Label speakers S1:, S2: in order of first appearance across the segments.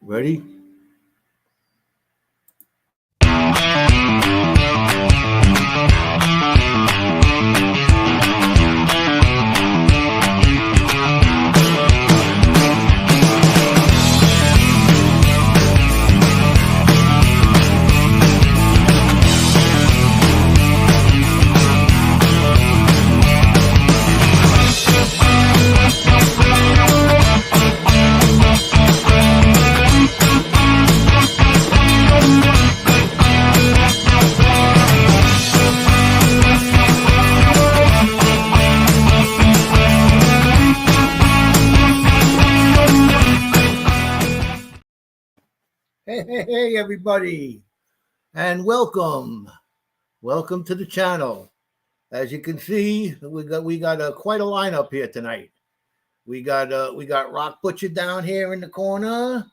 S1: Ready? Hey, everybody, and welcome to the channel. As you can see, we got quite a lineup here tonight. We got Rock Butcher down here in the corner.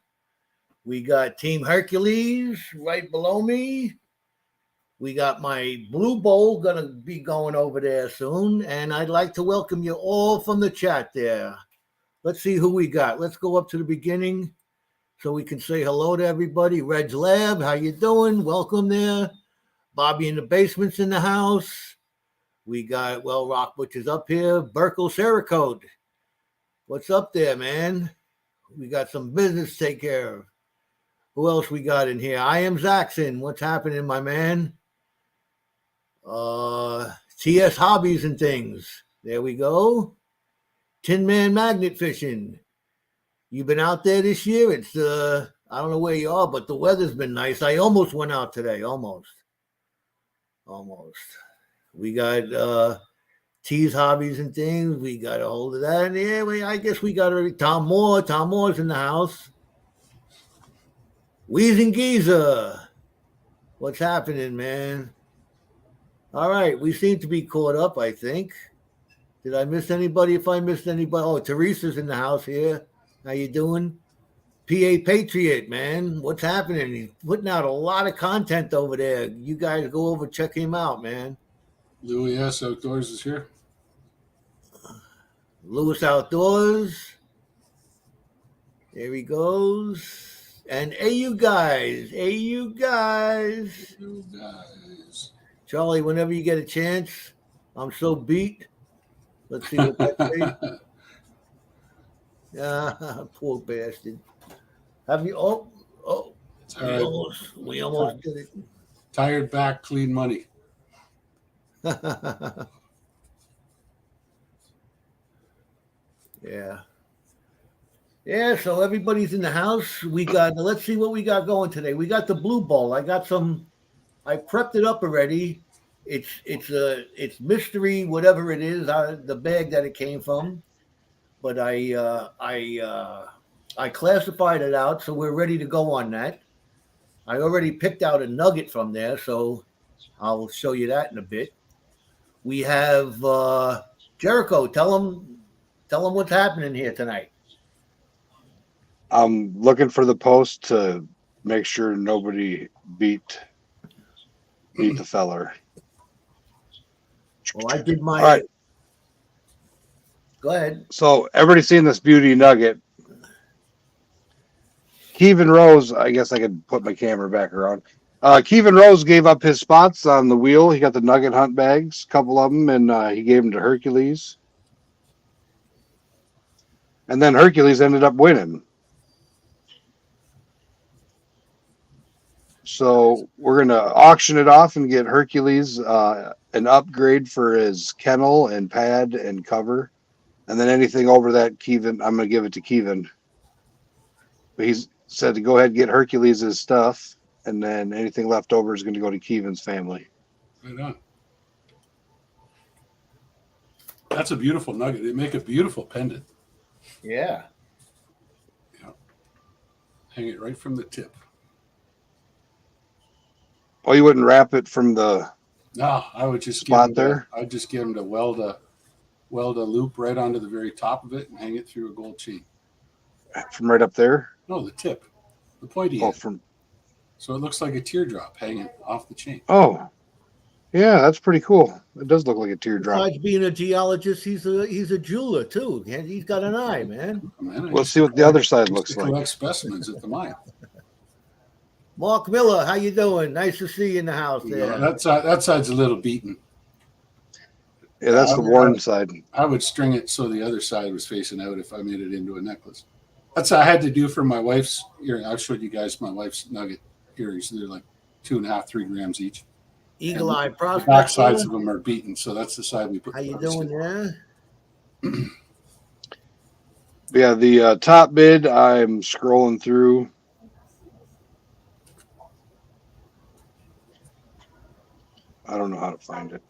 S1: We got Team Hercules right below me. We got my Blue Bowl gonna be going over there soon, and I'd like to welcome you all from the chat there. Let's see who we got. Let's go up to the beginning so we can say hello to everybody. Reg's Lab, how you doing? Welcome there. Bobby in the basement's in the house. We got, Rock Butcher's up here. Burkle Cerakote. What's up there, man? We got some business to take care of. Who else we got in here? I am Zaxxon. What's happening, my man? TS Hobbies and Things. There we go. Tin Man Magnet Fishing. You've been out there this year? It's I don't know where you are, but the weather's been nice. I almost went out today. Almost. We got T's Hobbies and Things. We got a hold of that. And yeah, I guess we got Tom Moore. Tom Moore's in the house. Wheezing Giza. What's happening, man? All right, we seem to be caught up, I think. Did I miss anybody? If I missed anybody, Teresa's in the house here. How you doing? PA Patriot, man. What's happening? He's putting out a lot of content over there. You guys go over, check him out, man.
S2: Louis S. Outdoors is here.
S1: Lewis Outdoors. There he goes. And hey, you guys. Charlie, whenever you get a chance, I'm so beat. Let's see what that says. Poor bastard. Have you? We almost did it.
S2: Tired back, clean money.
S1: Yeah. So everybody's in the house. Let's see what we got going today. We got the Blue Bowl. I prepped it up already. It's mystery, whatever it is, the bag that it came from. But I classified it out, so we're ready to go on that. I already picked out a nugget from there, so I'll show you that in a bit. We have Jericho. Tell them what's happening here tonight.
S3: I'm looking for the post to make sure nobody beat the feller.
S1: Well, I did my.
S3: All right.
S1: Go ahead.
S3: So everybody's seen this beauty nugget. Kevin Rose, I guess I could put my camera back around. Kevin Rose gave up his spots on the wheel. He got the nugget hunt bags, a couple of them, and he gave them to Hercules. And then Hercules ended up winning. So we're going to auction it off and get Hercules an upgrade for his kennel and pad and cover. And then anything over that, Kevin, I'm going to give it to Kevin. But he's said to go ahead and get Hercules' stuff, and then anything left over is going to go to Kevin's family.
S2: Right on. That's a beautiful nugget. They make a beautiful pendant.
S1: Yeah.
S2: Hang it right from the tip.
S3: Oh, you wouldn't wrap it from the
S2: No, I would just
S3: spot there?
S2: I'd just get him to weld a loop right onto the very top of it and hang it through a gold chain.
S3: From right up there?
S2: No, the tip. The pointy end. So it looks like a teardrop hanging off the chain.
S3: Oh. Yeah, that's pretty cool. It does look like a teardrop.
S1: Besides being a geologist, he's a jeweler too. He's got an eye, man.
S2: Man, I
S3: Let's
S2: used
S3: see
S2: to
S3: what the other
S2: collect-
S3: side
S2: used
S3: looks
S2: to
S3: like.
S2: collect specimens at the mine.
S1: Mark Miller, how you doing? Nice to see you in the house there.
S2: That side's a little beaten.
S3: Yeah, that's the worn side.
S2: I would string it so the other side was facing out if I made it into a necklace. That's what I had to do for my wife's earring. I've showed you guys my wife's nugget earrings. They're like 2.5, 3 grams each.
S1: Eagle Eye
S2: The
S1: Prospect.
S2: back sides of them are beaten, so that's the side we put.
S1: How you
S2: the
S1: doing there?
S3: Yeah, the top bid, I'm scrolling through. I don't know how to find it.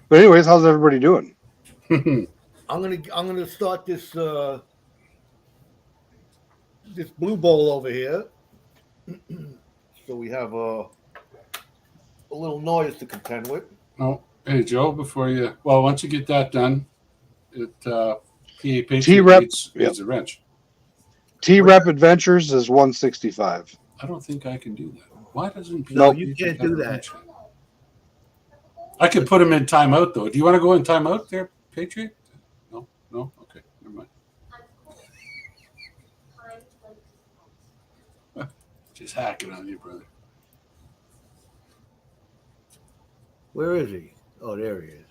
S3: But anyways, how's everybody doing?
S1: I'm gonna start this this blue bowl over here. So we have a little noise to contend with.
S2: Oh, hey Joe, once you get that done, it PA Patriot
S3: T-Rep,
S2: needs a wrench.
S3: T-Rep Adventures is 165.
S2: I don't think I can do that. Why doesn't PA
S1: No,
S3: Nope.
S1: you
S2: Patriot
S1: can't do
S2: have a
S1: that.
S2: wrench? I could put him in timeout though. Do you want to go in timeout there, Patriot? No, okay, never mind. Just hacking on you, brother.
S1: Where is he? Oh, there he is.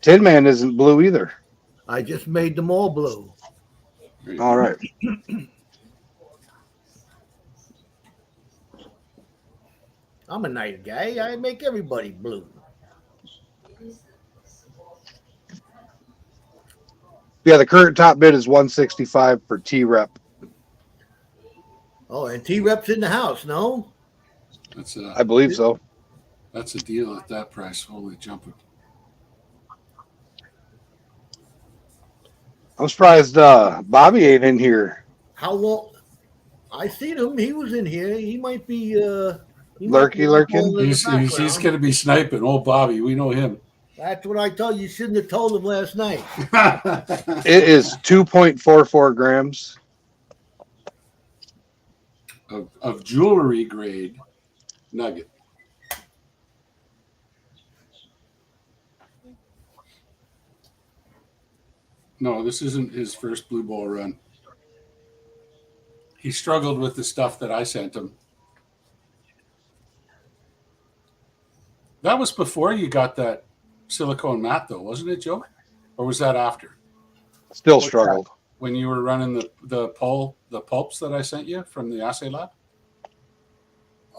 S3: Tin Man isn't blue either.
S1: I just made them all blue.
S2: There you
S3: All
S2: go.
S3: right.
S1: I'm a nice guy. I make everybody blue.
S3: Yeah, the current top bid is 165 for T-Rep.
S1: Oh, and T-Rep's in the house, no?
S3: I believe so.
S2: That's a deal at that price. Holy jumping. I'm
S3: surprised Bobby ain't in here.
S1: How long? I seen him. He was in here. He might be
S3: Lurking.
S2: He's going to be sniping. Old Bobby, we know him.
S1: That's what I told you. You shouldn't have told him last night.
S3: It is 2.44 grams.
S2: Of jewelry grade nugget. No, this isn't his first blue ball run. He struggled with the stuff that I sent him. That was before you got that silicone mat, though, wasn't it, Joe? Or was that after?
S3: Still struggled.
S2: When you were running the pulps that I sent you from the assay lab?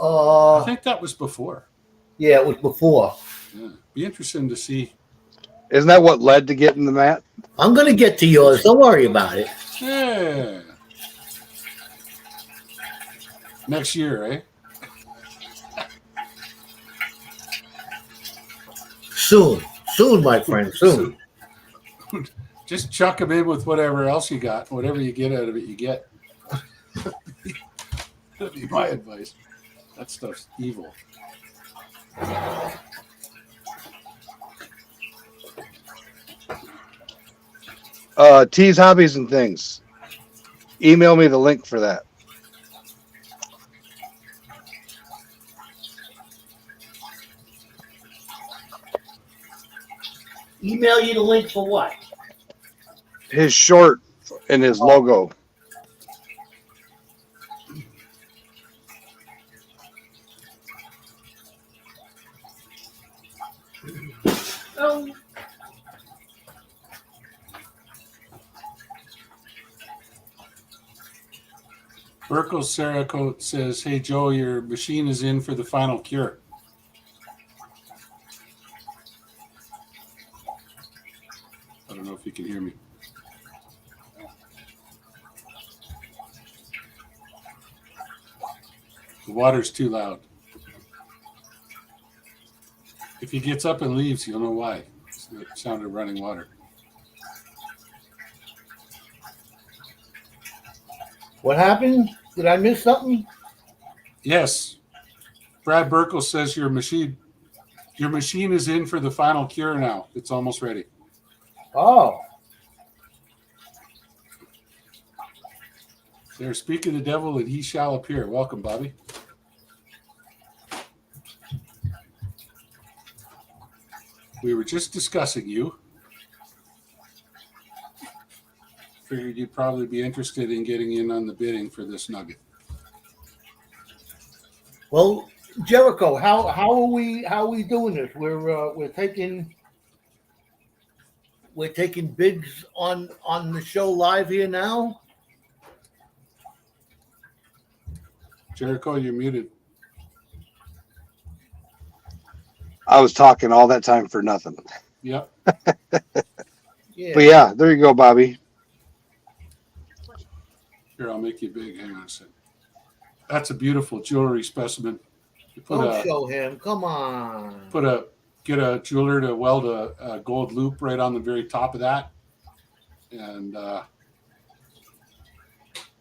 S2: I think that was before.
S1: Yeah, it was before.
S2: Yeah. Be interesting to see.
S3: Isn't that what led to getting the mat?
S1: I'm going to get to yours. Don't worry about it.
S2: Yeah. Next year, eh?
S1: Soon, my friend, soon.
S2: Just chuck them in with whatever else you got. Whatever you get out of it, you get. That'd be my advice. That stuff's evil.
S3: T's Hobbies and Things. Email me the link for that.
S1: Email you the link for what?
S3: His short and his logo.
S1: Oh.
S2: Burkle Saracote says, "Hey Joe, your machine is in for the final cure." I don't know if you can hear me. The water's too loud. If he gets up and leaves, you'll know why. It's the sound of running water.
S1: What happened? Did I miss something?
S2: Yes. Brad Burkle says your machine is in for the final cure now. It's almost ready.
S1: Oh,
S2: There, speak of the devil, and he shall appear. Welcome, Bobby. We were just discussing you. Figured you'd probably be interested in getting in on the bidding for this nugget.
S1: well, Jericho, how are we doing this? We're taking bids on the show live here now.
S2: Jericho, you're muted.
S3: I was talking all that time for nothing.
S2: Yep.
S1: Yeah.
S3: But yeah, there you go, Bobby.
S2: Here, I'll make you big. Hang on a second. That's a beautiful jewelry specimen. You
S1: Don't show him. Come on.
S2: Get a jeweler to weld a gold loop right on the very top of that, and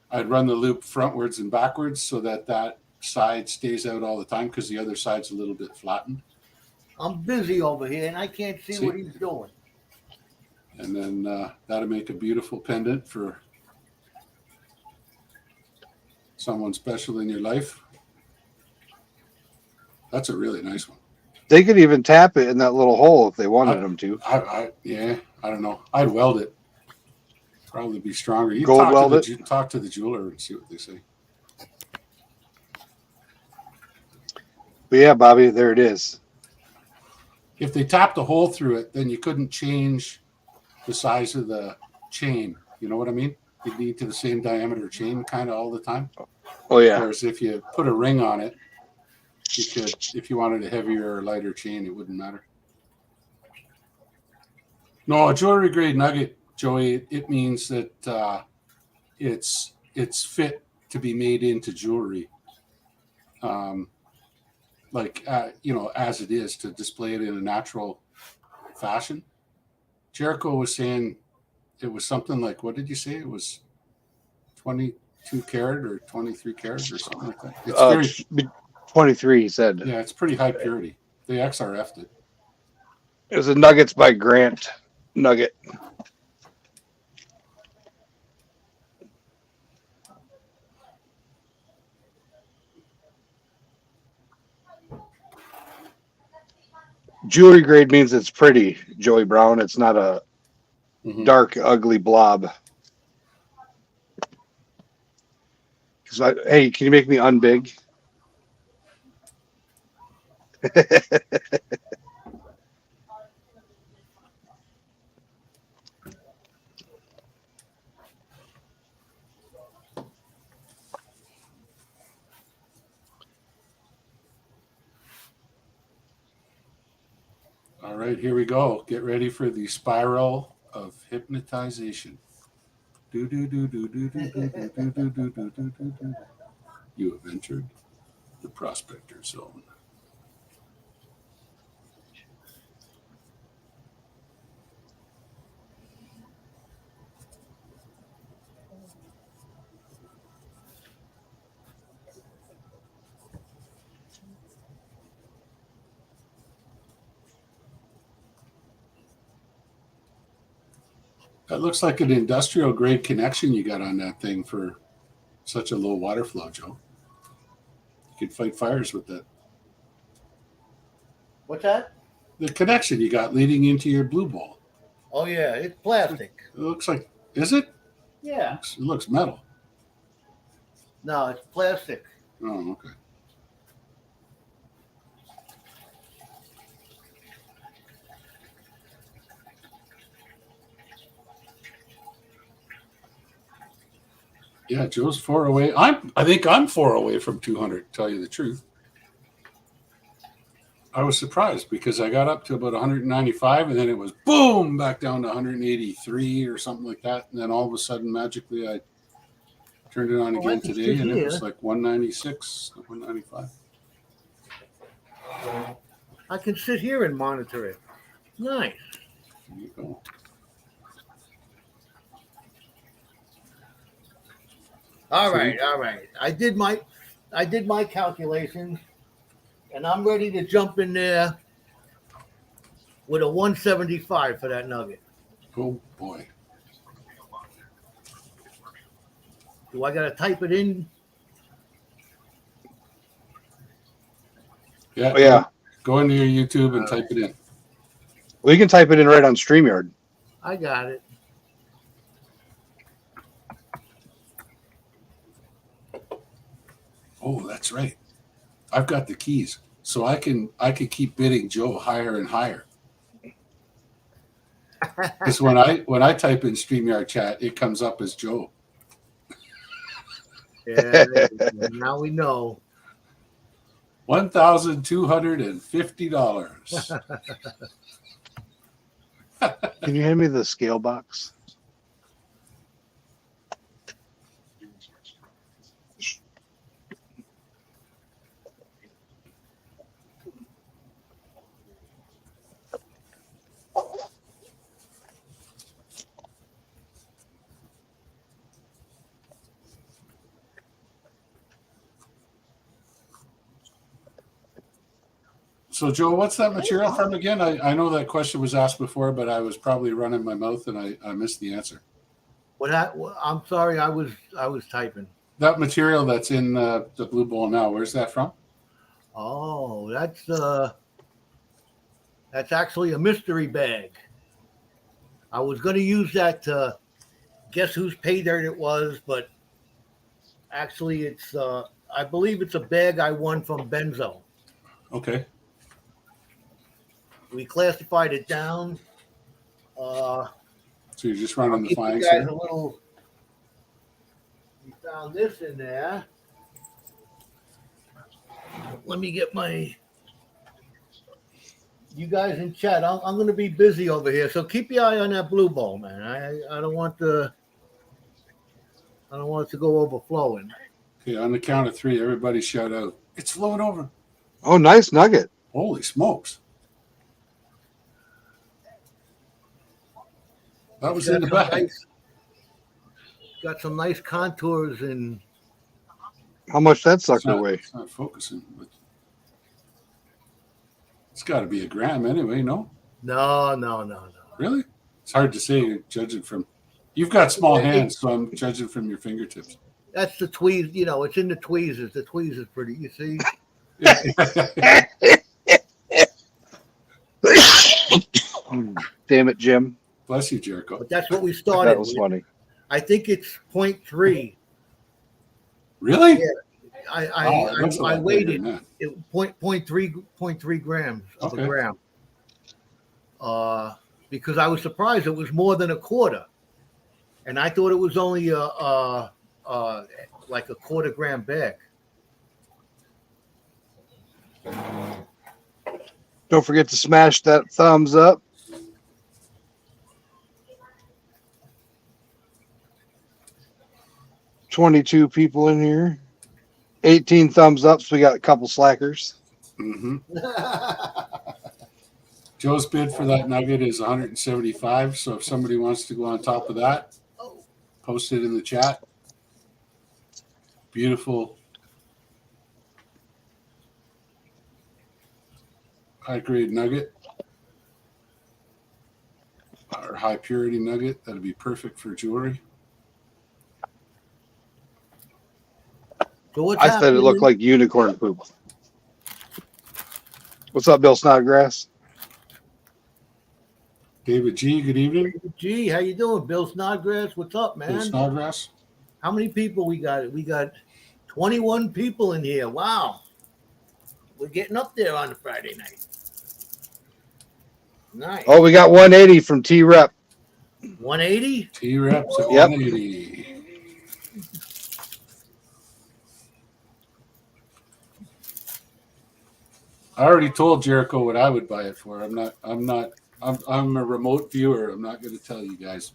S2: I'd run the loop frontwards and backwards so that side stays out all the time because the other side's a little bit flattened.
S1: I'm busy over here and I can't see what he's doing.
S2: And then that'll make a beautiful pendant for someone special in your life. That's a really nice one.
S3: They could even tap it in that little hole if they wanted them to.
S2: I don't know. I'd weld it. Probably be stronger. You
S3: Gold weld it?
S2: Talk to the jeweler and see what they say.
S3: But yeah, Bobby, there it is.
S2: If they tapped a hole through it, then you couldn't change the size of the chain. You know what I mean? You'd need to the same diameter chain kind of all the time.
S3: Oh yeah.
S2: Whereas if you put a ring on it, you could, if you wanted a heavier or lighter chain, it wouldn't matter. No, a jewelry grade nugget, Joey, it means that it's fit to be made into jewelry. As it is, to display it in a natural fashion. Jericho was saying it was something like, what did you say? It was 22 karat or 23 karat or something like that. It's very
S3: 23, he said.
S2: Yeah, it's pretty high purity. They XRF'd it.
S3: It was a Nuggets by Grant nugget. Jewelry grade means it's pretty, Joey Brown. It's not a dark, ugly blob. Hey, can you make me unbig?
S2: All right, here we go. Get ready for the spiral of hypnotization. Do do do do do do do do do do do do do do. You have entered the prospector zone. That looks like an industrial grade connection you got on that thing for such a low water flow, Joe. You could fight fires with that.
S1: What's that?
S2: The connection you got leading into your blue bowl.
S1: Oh yeah, it's plastic.
S2: It looks like, is it?
S1: Yeah.
S2: It looks metal.
S1: No, it's plastic.
S2: Oh, okay. Yeah, Joe's 4 away. I think I'm 4 away from 200, to tell you the truth. I was surprised because I got up to about 195 and then it was boom back down to 183 or something like that. And then all of a sudden, magically, I turned it on again today and it was like 196, 195.
S1: I can sit here and monitor it. Nice.
S2: There you go.
S1: All right. I did my calculations, and I'm ready to jump in there with a 175 for that nugget.
S2: Oh boy.
S1: Do I gotta type it in?
S2: Yeah.
S3: Oh, yeah.
S2: Go into your YouTube and type it in.
S3: We can type it in right on StreamYard.
S1: I got it.
S2: Oh, that's right. I've got the keys, so I can keep bidding Joe higher and higher. Because when I type in StreamYard chat, it comes up as Joe.
S1: Yeah, now we know.
S2: $1,250.
S3: Can you hand me the scale box?
S2: So, Joe, what's that material from again? I know that question was asked before, but I was probably running my mouth and I missed the answer.
S1: I'm sorry, I was typing.
S2: That material that's in the blue bowl now, where's that from?
S1: Oh, that's actually a mystery bag. I was going to use that to guess whose pay dirt it was, but actually it's I believe it's a bag I won from Benzo.
S2: Okay.
S1: We classified it down.
S2: So you're just
S1: I'll
S2: running the
S1: give you
S2: fines
S1: guys
S2: here?
S1: a little. We found this in there. Let me get my. You guys in chat. I'm going to be busy over here, so keep your eye on that blue ball, man. I don't want it to go overflowing.
S2: Okay, on the count of three, everybody shout out. It's flowing over.
S3: Oh, nice nugget.
S2: Holy smokes. That was in the bag.
S1: Got some nice contours and
S3: How much that sucker weigh?
S2: It's not focusing. But it's got to be a gram anyway, no?
S1: no.
S2: Really? It's hard to say, judging from. You've got small hands, so I'm judging from your fingertips.
S1: That's the tweez. You know, it's in the tweezers. The tweezers pretty. You see.
S3: Damn it, Jim.
S2: Bless you, Jericho.
S1: But that's what we started.
S3: That was funny.
S1: I think it's 0.3.
S2: Really?
S1: Yeah. I weighed it.
S2: Man.
S1: It 0.3 grams of a gram. Because I was surprised it was more than a quarter, and I thought it was only like a quarter gram bag.
S3: Don't forget to smash that thumbs up. $22 people in here. 18 thumbs up, so we got a couple slackers.
S2: Mm-hmm. Joe's bid for that nugget is 175. So if somebody wants to go on top of that, post it in the chat. Beautiful. High grade nugget. Or high purity nugget. That'd be perfect for jewelry.
S1: So
S3: I said it looked like unicorn poop. What's up, Bill Snodgrass?
S2: David G, good evening.
S1: Gee, how you doing, Bill Snodgrass? What's up, man?
S2: Bill Snodgrass.
S1: How many people we got? We got 21 people in here. Wow. We're getting up there on a Friday night. Nice.
S3: Oh, we got 180 from T-Rep.
S1: 180?
S2: T-Reps at
S3: Yep.
S2: 180. I already told Jericho what I would buy it for. I'm a remote viewer. I'm not going to tell you guys.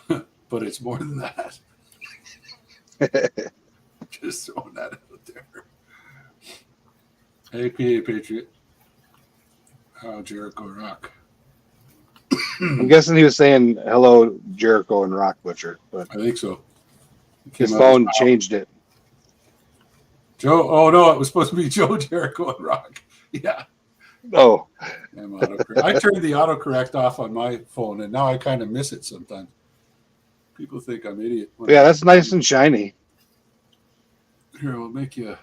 S2: But it's more than that. Just throwing that out there. APA Patriot. How Jericho Rock.
S3: I'm guessing he was saying hello, Jericho and Rock Butcher, but
S2: I think so.
S3: his phone changed it.
S2: Joe. Oh no, it was supposed to be Joe, Jericho, and Rock. Yeah.
S3: Oh,
S2: I turned the autocorrect off on my phone, and now I kind of miss it sometimes. People think I'm an idiot.
S3: yeah, that's nice and shiny.
S2: Here, I'll make you. I'll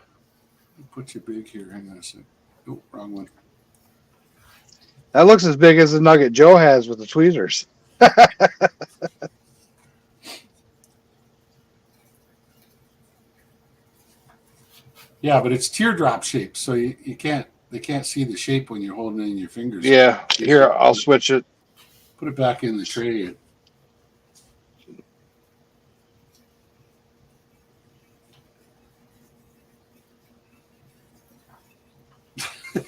S2: put you big here. Hang on a second. Oh, wrong one.
S3: That looks as big as the nugget Joe has with the tweezers.
S2: Yeah, but it's teardrop shaped, so you can't. They can't see the shape when you're holding it in your fingers.
S3: Yeah, here, I'll switch it.
S2: Put it back in the tray.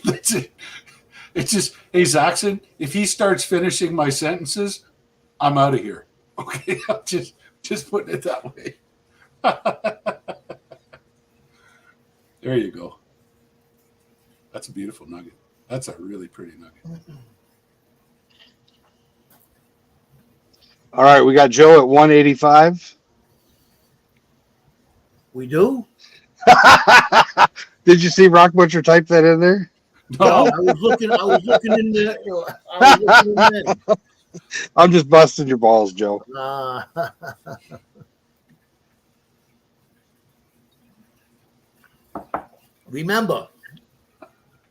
S2: That's it. It's just, hey, Zaxxon, if he starts finishing my sentences, I'm out of here. Okay, I'm just putting it that way. There you go. That's a beautiful nugget. That's a really pretty nugget.
S3: All right, we got Joe at 185.
S1: We do?
S3: Did you see Rock Butcher type that in there?
S1: No, I was looking in the. I was looking in
S3: I'm just busting your balls, Joe.
S1: Remember,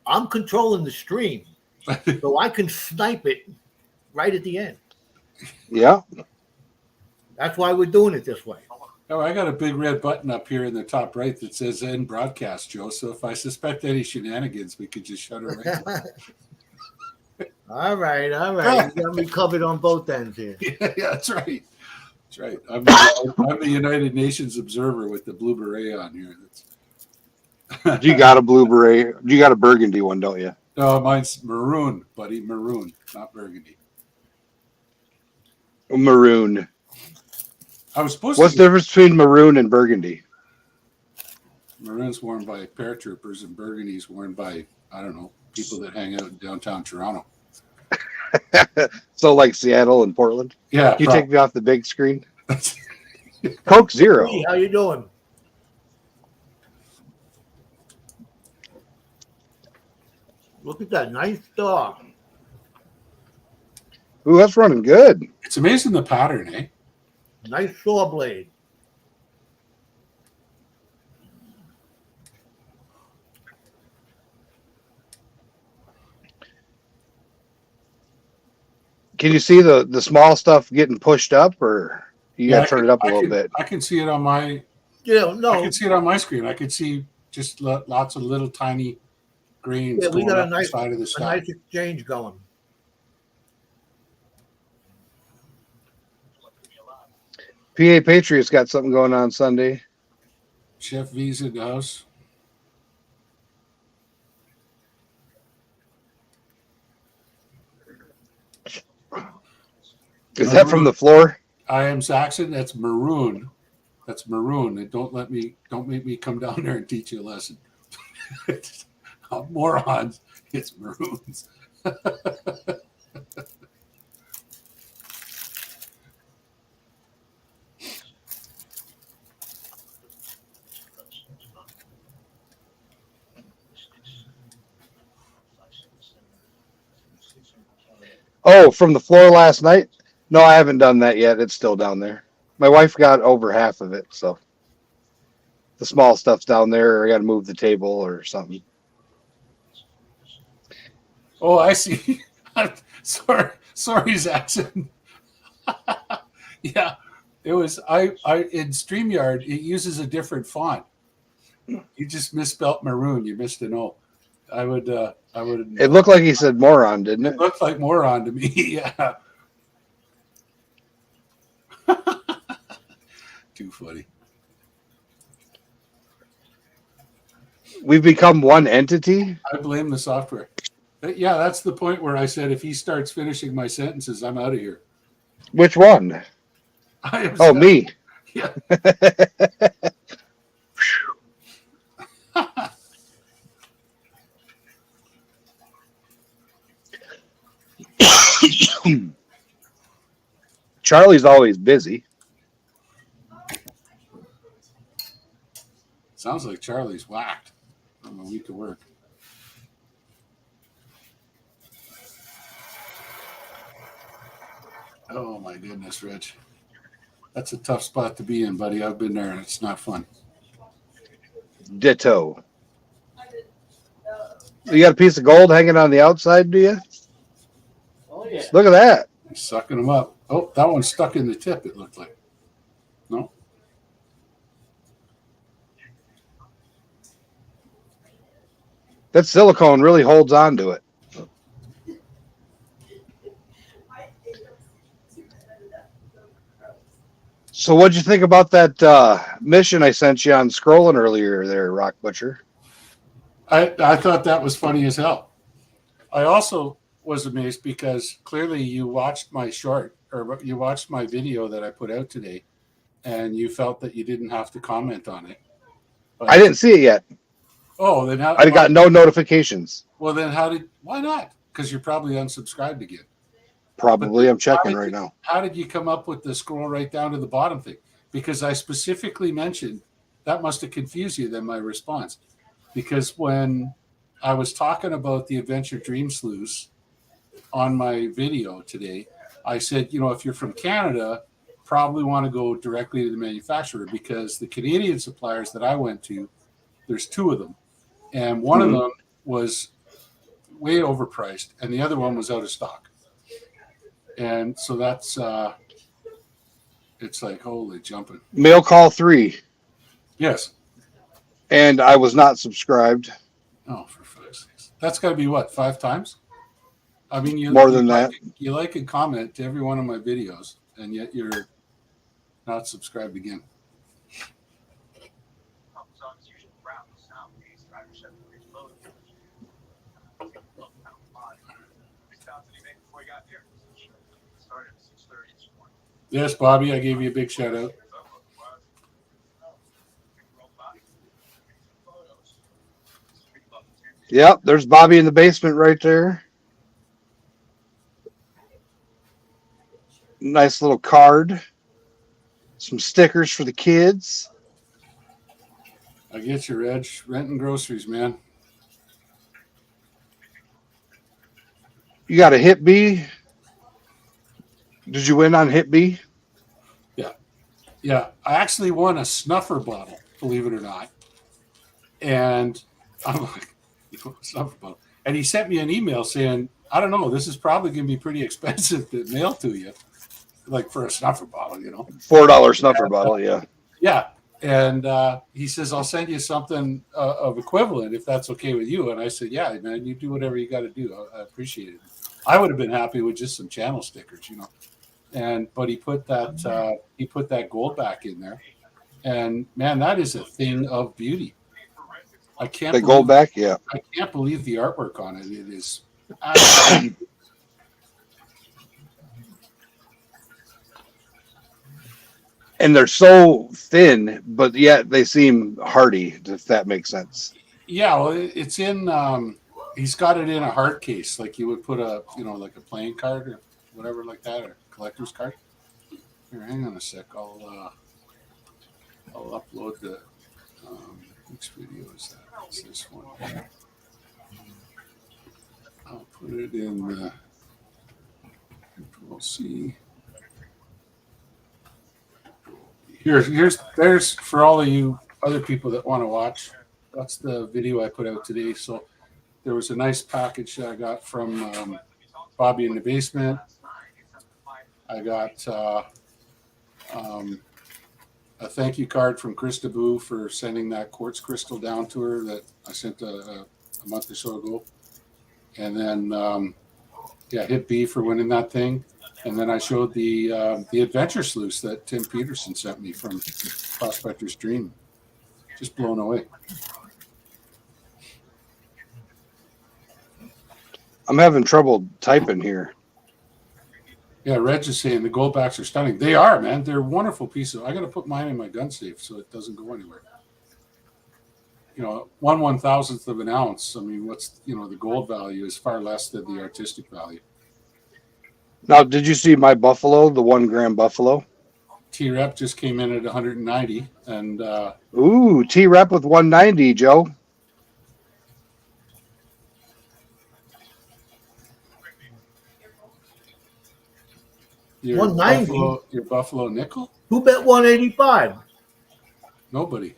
S1: I'm controlling the stream, so I can snipe it right at the end.
S3: Yeah.
S1: That's why we're doing it this way.
S2: Oh, I got a big red button up here in the top right that says end broadcast, Joe. So if I suspect any shenanigans, we could just shut it right.
S1: All right. You got me covered on both ends here.
S2: Yeah, that's right. That's right. I'm the United Nations observer with the blue beret on here.
S3: You got a blue beret. You got a burgundy one, don't you?
S2: No, mine's maroon, buddy. Maroon, not burgundy.
S3: Maroon.
S2: I was supposed
S3: What's
S2: to.
S3: the difference between maroon and burgundy?
S2: Maroon's worn by paratroopers, and burgundy's worn by, I don't know, people that hang out in downtown Toronto.
S3: So like Seattle and Portland?
S2: Yeah.
S3: You take me off the big screen? Coke Zero.
S1: Hey, how you doing? Look at that nice dog.
S3: Ooh, that's running good.
S2: It's amazing the pattern, eh?
S1: Nice saw blade.
S3: Can you see the small stuff getting pushed up, or you got to turn it up a little bit?
S2: I can see it on my.
S1: Yeah, no.
S2: I can see it on my screen. I can see just lots of little tiny grains
S1: Yeah, we
S2: going
S1: got
S2: up the side of the
S1: a
S2: stack.
S1: nice exchange going.
S3: PA Patriots got something going on Sunday.
S2: Chef V's in the house.
S3: Is that from the floor?
S2: I am Zaxxon. That's maroon. That's maroon. And don't make me come down there and teach you a lesson. Morons. It's maroons.
S3: Oh, from the floor last night? No, I haven't done that yet. It's still down there. My wife got over half of it, so the small stuff's down there. I got to move the table or something.
S2: Oh, I see. sorry, Zaxxon. Yeah, it was. I in StreamYard it uses a different font. You just misspelt maroon. You missed an O. I would.
S3: It looked like he said moron, didn't it?
S2: It looked like moron to me. Yeah. Too funny.
S3: We've become one entity.
S2: I blame the software. But yeah, that's the point where I said if he starts finishing my sentences, I'm out of here.
S3: Which one? Oh, me.
S2: Yeah.
S3: Charlie's always busy.
S2: Sounds like Charlie's whacked from a week of work. Oh my goodness, Rich. That's a tough spot to be in, buddy. I've been there and it's not fun.
S3: Ditto. You got a piece of gold hanging on the outside, do you?
S1: Oh yeah.
S3: Look at that.
S2: He's sucking them up. Oh, that one's stuck in the tip, it looked like. No?
S3: That silicone really holds on to it. So what'd you think about that mission I sent you on scrolling earlier there, Rock Butcher?
S2: I thought that was funny as hell. I also was amazed because clearly you watched my short, or you watched my video that I put out today, and you felt that you didn't have to comment on it. But,
S3: I didn't see it yet.
S2: Oh, then how?
S3: I got no notifications.
S2: Well, then why not? Because you're probably unsubscribed again.
S3: Probably. I'm checking right now.
S2: How did you come up with the scroll right down to the bottom thing? Because I specifically mentioned, that must have confused you, then my response. Because when I was talking about the Adventure Dream Sluice on my video today, I said, if you're from Canada, probably want to go directly to the manufacturer, because the Canadian suppliers that I went to, there's two of them. And one of them was way overpriced, and the other one was out of stock. And so that's, it's like, holy jumping.
S3: Mail call 3.
S2: Yes.
S3: And I was not subscribed.
S2: Oh, for fuck's sake. That's got to be what, 5 times? I mean, you like and comment to every one of my videos, and yet you're not subscribed again. Yes, Bobby, I gave you a big shout out.
S3: Yep, there's Bobby in the basement right there. Nice little card. Some stickers for the kids.
S2: I get you, Reg. Renting groceries, man.
S3: You got a Hit B? Did you win on Hit B?
S2: Yeah. I actually won a snuffer bottle, believe it or not. And I'm like, snuffer bottle. And he sent me an email saying, I don't know, this is probably going to be pretty expensive to mail to you, like for a snuffer bottle,
S3: $4 snuffer bottle, yeah.
S2: Yeah. And he says, I'll send you something of equivalent if that's okay with you. And I said, yeah, man, you do whatever you got to do. I appreciate it. I would have been happy with just some channel stickers, but he put that gold back in there, and man, that is a thing of beauty. I can't.
S3: The gold back, yeah.
S2: I can't believe the artwork on it. It is absolutely.
S3: And they're so thin, but yet they seem hardy, if that makes sense.
S2: Yeah, well, it's in. He's got it in a hard case, like you would put like a playing card or whatever like that, or collector's card. Here, hang on a sec. I'll upload the. Which video is that? It's this one. I'll put it in the. We'll see. There's for all of you other people that want to watch. That's the video I put out today. So there was a nice package that I got from Bobby in the basement. I got a thank you card from Krista Boo for sending that quartz crystal down to her that I sent a month or so ago. And then, Hit B for winning that thing. And then I showed the adventure sluice that Tim Peterson sent me from Prospector's Dream. Just blown away.
S3: I'm having trouble typing here.
S2: Yeah, Reg is saying the gold backs are stunning. They are, man. They're wonderful pieces. I got to put mine in my gun safe so it doesn't go anywhere. 1/1000th of an ounce. I mean, what's the gold value is far less than the artistic value.
S3: Now, did you see my buffalo, the 1 gram buffalo?
S2: T-Rep just came in at 190, and
S3: Ooh, T-Rep with 190, Joe.
S2: your
S1: 190?
S2: your Buffalo nickel.
S1: Who bet 185?
S2: Nobody.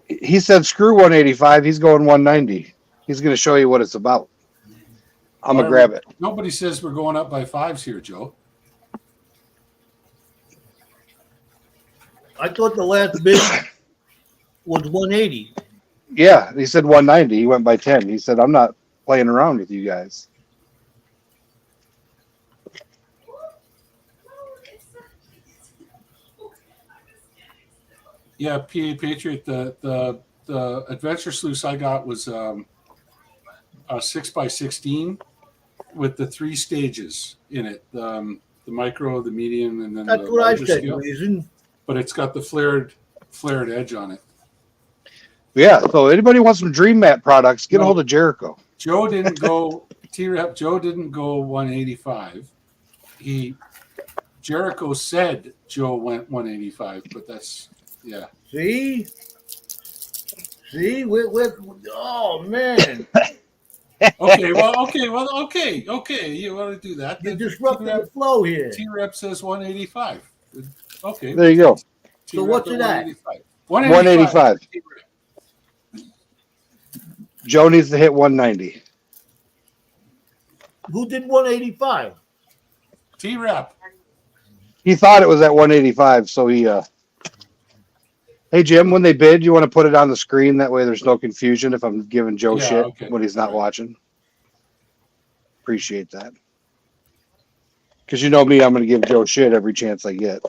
S3: He said screw 185. He's going 190. He's going to show you what it's about. I'm going to grab it.
S2: Nobody says we're going up by fives here, Joe.
S1: I thought the last bid was 180.
S3: Yeah, he said 190. He went by 10. He said, I'm not playing around with you guys.
S2: Yeah, PA Patriot. The adventure sluice I got was a 6x16 with the 3 stages in it. The micro, the medium, and then
S1: That's
S2: the
S1: what I
S2: larger
S1: said,
S2: scale.
S1: reason.
S2: But it's got the flared edge on it.
S3: Yeah, so anybody wants some Dream Mat products, get a hold of Jericho.
S2: Joe didn't go T-Rep. Joe didn't go 185. Jericho said Joe went 185, but that's
S1: See, we're oh man,
S2: okay. You want to do that?
S1: you're
S2: Then
S1: disrupting the flow here.
S2: T-Rep says 185. Okay,
S3: There you go.
S1: So what's it at?
S3: 185. Joe needs to hit 190.
S1: Who did 185?
S2: T-Rep.
S3: He thought it was at 185, so he Hey Jim, when they bid, you want to put it on the screen, that way there's no confusion if I'm giving Joe shit when he's not watching. Appreciate that. Because you know me, I'm going to give Joe shit every chance I get.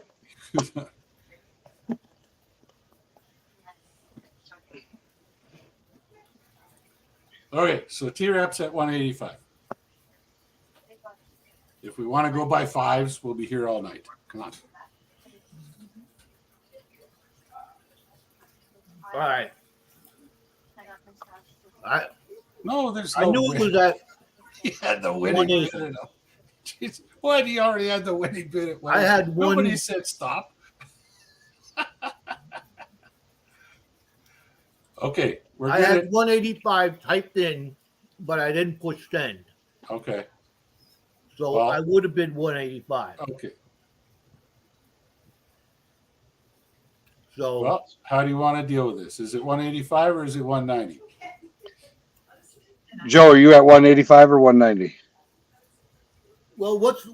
S2: Okay, so T-Rep's at 185. If we want to go by fives, we'll be here all night. Come on.
S1: All right.
S2: No, there's
S1: I
S2: no
S1: knew it was at
S2: He had the winning bid. Jeez, what? He already had the winning bid at 1.
S1: I had one.
S2: Nobody said stop. Okay, we're
S1: I
S2: good.
S1: had 185 typed in, but I didn't push send.
S2: Okay.
S1: So
S2: Well,
S1: I would have been 185.
S2: Okay.
S1: So
S2: Well, how do you want to deal with this? Is it 185 or is it 190?
S3: Joe, are you at 185 or 190?
S1: well, what's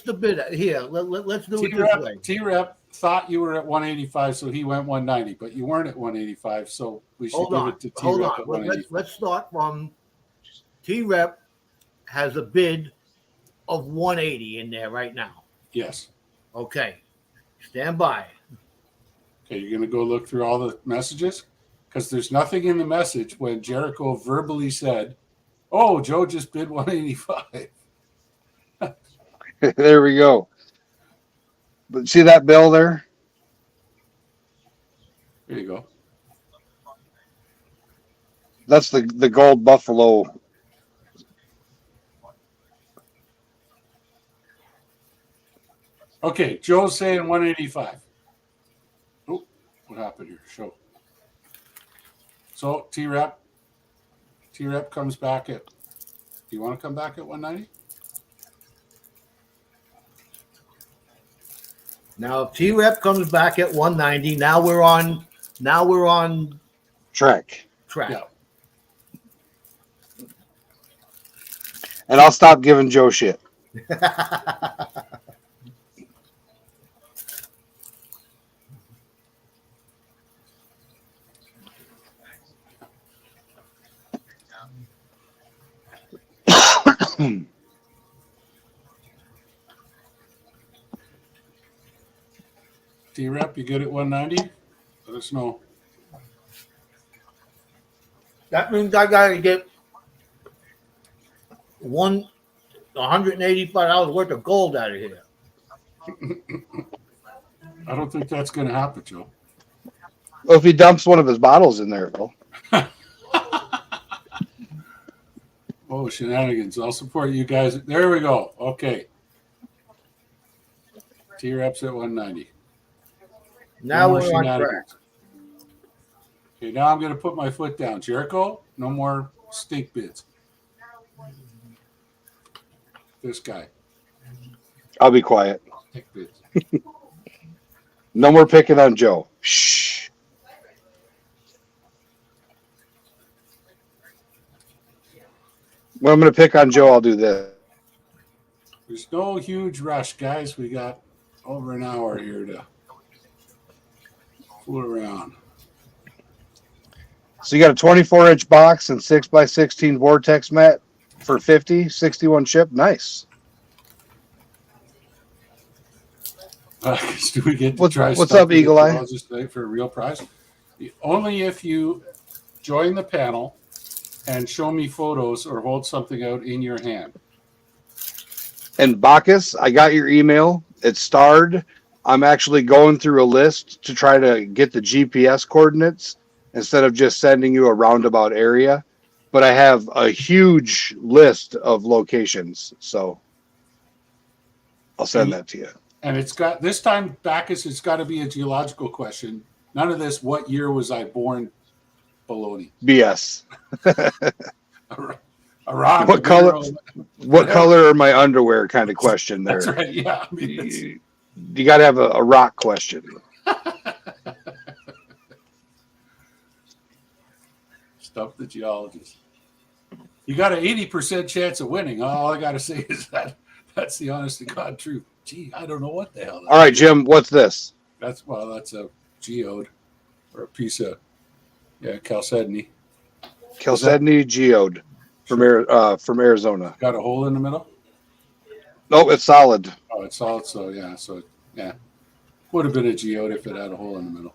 S1: the bid here? Let's do it this way.
S2: T-Rep thought you were at 185, so he went 190, but you weren't at 185, so we should
S1: Hold
S2: give
S1: on.
S2: it to
S1: Hold
S2: T-Rep
S1: on.
S2: at
S1: Well,
S2: 185.
S1: let's start from T-Rep has a bid of 180 in there right now.
S2: Yes.
S1: Okay. Stand by.
S2: Okay, you're going to go look through all the messages? Because there's nothing in the message when Jericho verbally said, oh, Joe just bid 185.
S3: There we go. But see that bill there?
S2: There you go.
S3: That's the gold buffalo.
S2: Okay, Joe's saying 185. Oh, what happened here? Show. So T-Rep comes back at, do you want to come back at 190?
S1: Now if T-Rep comes back at 190, now we're on
S3: Track.
S1: track.
S2: Yeah.
S3: And I'll stop giving Joe shit.
S2: T-Rep, you good at 190? Let us know.
S1: That means I gotta get $185 worth of gold out of here.
S2: I don't think that's going to happen, Joe.
S3: Well, if he dumps one of his bottles in there, though.
S2: Oh, shenanigans. I'll support you guys. There we go. Okay. T-Rep's at 190.
S1: Now
S2: more
S1: we're on track.
S2: shenanigans. Okay, now I'm going to put my foot down. Jericho, no more stink bids. This guy,
S3: I'll be quiet.
S2: stink bids.
S3: No more picking on Joe. Shh. When I'm going to pick on Joe, I'll do this.
S2: There's no huge rush, guys. We got over an hour here to fool around.
S3: So you got a 24-inch box and 6x16 Vortex mat for 50, 61 ship. Nice.
S2: Do we get to try
S3: What's
S2: stuff
S3: up,
S2: with
S3: Eagle
S2: the
S3: Eye?
S2: geologist today for a real prize? Only if you join the panel and show me photos or hold something out in your hand.
S3: And Bacchus, I got your email. It's starred. I'm actually going through a list to try to get the GPS coordinates instead of just sending you a roundabout area. But I have a huge list of locations, so I'll send that to you.
S2: And it's got, this time, Bacchus, it's got to be a geological question. None of this, what year was I born, baloney.
S3: BS.
S2: A rock,
S3: What
S2: a
S3: color?
S2: mineral,
S3: What color are my underwear? Kind of question there.
S2: That's right. Yeah. I mean,
S3: You got to have a rock question.
S2: Stuff the geologist. You got an 80% chance of winning. All I got to say is that's the honest to God truth. Gee, I don't know what the hell.
S3: All right, Jim, what's this?
S2: That's a geode or a piece of chalcedony.
S3: Chalcedony geode from Arizona.
S2: Got a hole in the middle?
S3: Nope, it's solid.
S2: Oh, it's solid. So yeah. Would have been a geode if it had a hole in the middle.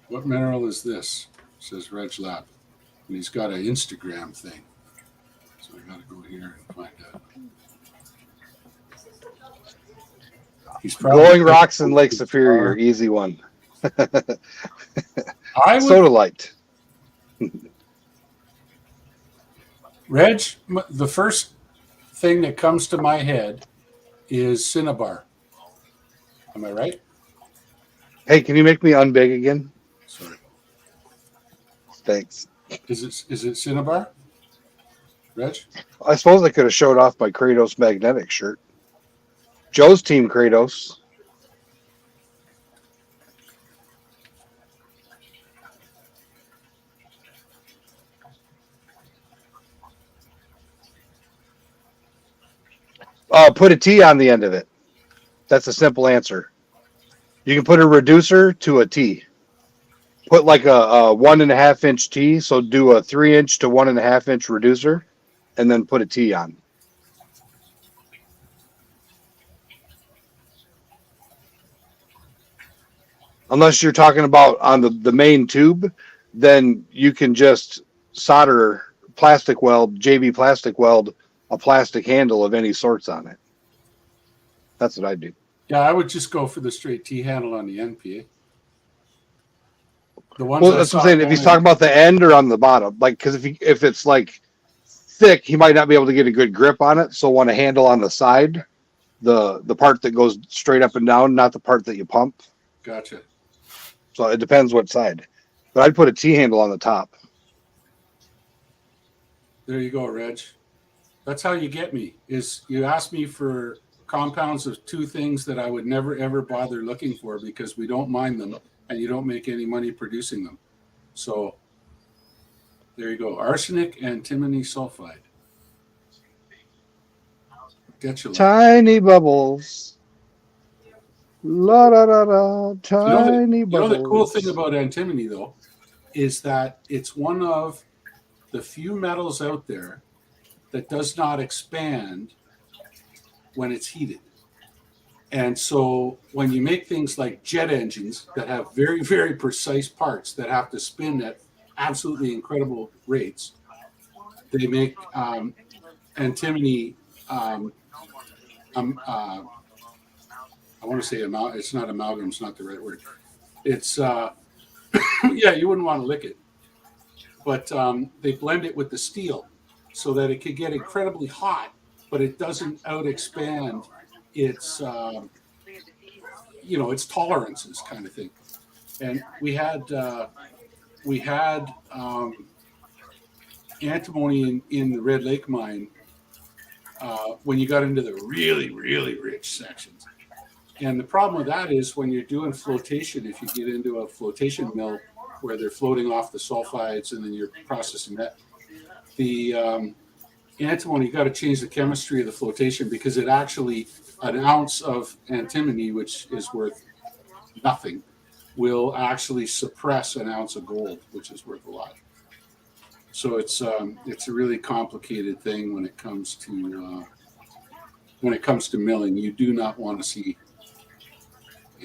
S2: What mineral is this? Says Reg Lab. And he's got an Instagram thing. So I got to go here and find out. He's probably
S3: Glowing rocks in Lake Superior. Easy one. Sodalite.
S2: Reg, the first thing that comes to my head is cinnabar. Am I right?
S3: Hey, can you make me unbig again?
S2: Sorry.
S3: Thanks.
S2: Is it cinnabar? Reg?
S3: I suppose I could have showed off my Kratos magnetic shirt. Joe's team Kratos. Put a T on the end of it. That's a simple answer. You can put a reducer to a T. Put like a 1.5 inch T. So do a 3 inch to 1.5 inch reducer, and then put a T on. Unless you're talking about on the main tube, then you can just solder plastic weld, JB plastic weld, a plastic handle of any sorts on it. That's what I do.
S2: Yeah, I would just go for the straight T handle on the NPA. The ones
S3: Well, that's what I'm saying. If he's talking about the end or on the bottom, like, because if it's like thick, he might not be able to get a good grip on it. So want a handle on the side, the part that goes straight up and down, not the part that you pump.
S2: Gotcha.
S3: So it depends what side. But I'd put a T handle on the top.
S2: There you go, Reg. That's how you get me. Is you ask me for compounds of two things that I would never ever bother looking for because we don't mine them and you don't make any money producing them. So there you go. Arsenic and antimony sulfide. Get you.
S3: Tiny bubbles. La da da da. Tiny bubbles.
S2: The cool thing about antimony though is that it's one of the few metals out there that does not expand when it's heated. And so when you make things like jet engines that have very, very precise parts that have to spin at absolutely incredible rates, they make antimony, I want to say it's not amalgam, it's not the right word. It's Yeah, you wouldn't want to lick it. But they blend it with the steel so that it could get incredibly hot, but it doesn't out expand its, its tolerances kind of thing. And we had antimony in the Red Lake mine when you got into the really, really rich sections. And the problem with that is when you're doing flotation, if you get into a flotation mill where they're floating off the sulfides and then you're processing that, the antimony, you got to change the chemistry of the flotation because it actually, an ounce of antimony, which is worth nothing, will actually suppress an ounce of gold, which is worth a lot. So it's a really complicated thing when it comes to milling. You do not want to see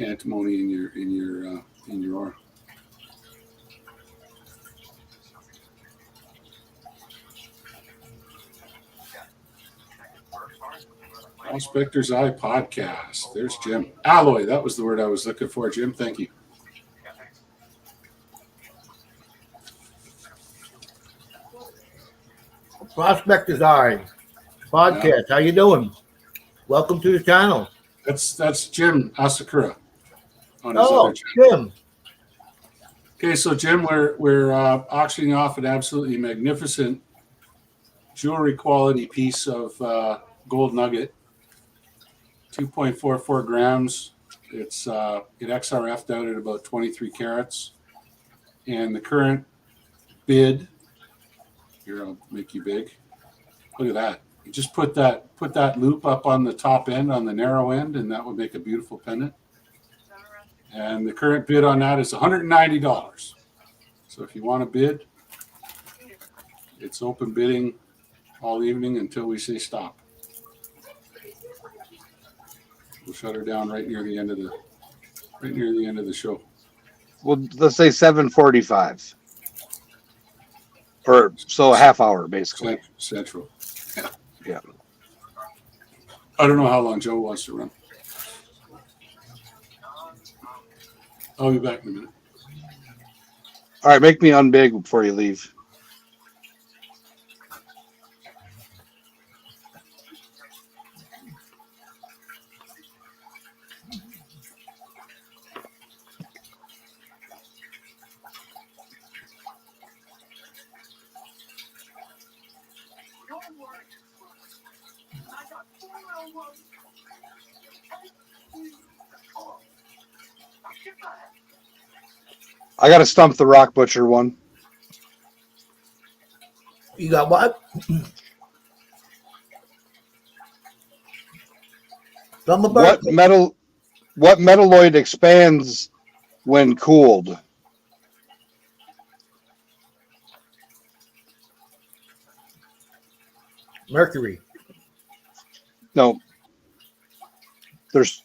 S2: antimony in your ore. Prospector's Eye podcast. There's Jim. Alloy, that was the word I was looking for, Jim. Thank you.
S1: Prospector's Eye podcast. Yeah. How you doing? Welcome to the channel.
S2: That's Jim Asakura
S1: on his other channel. Jim.
S2: Okay, so Jim, we're auctioning off an absolutely magnificent jewelry quality piece of gold nugget, 2.44 grams. It XRF'd out at about 23 carats, and the current bid. Here, I'll make you big. Look at that. You just put that loop up on the top end, on the narrow end, and that would make a beautiful pendant. And the current bid on that is $190. So if you want to bid, it's open bidding all evening until we say stop. We'll shut her down right near the end of the show.
S3: Well, let's say 7:45. Or so a half hour, basically.
S2: Central.
S3: Yeah.
S2: I don't know how long Joe wants to run. I'll be back in a minute.
S3: All right, make me unbig before you leave. I got to stump the Rock Butcher one.
S1: You got what?
S3: What metalloid expands when cooled?
S1: Mercury.
S3: No. There's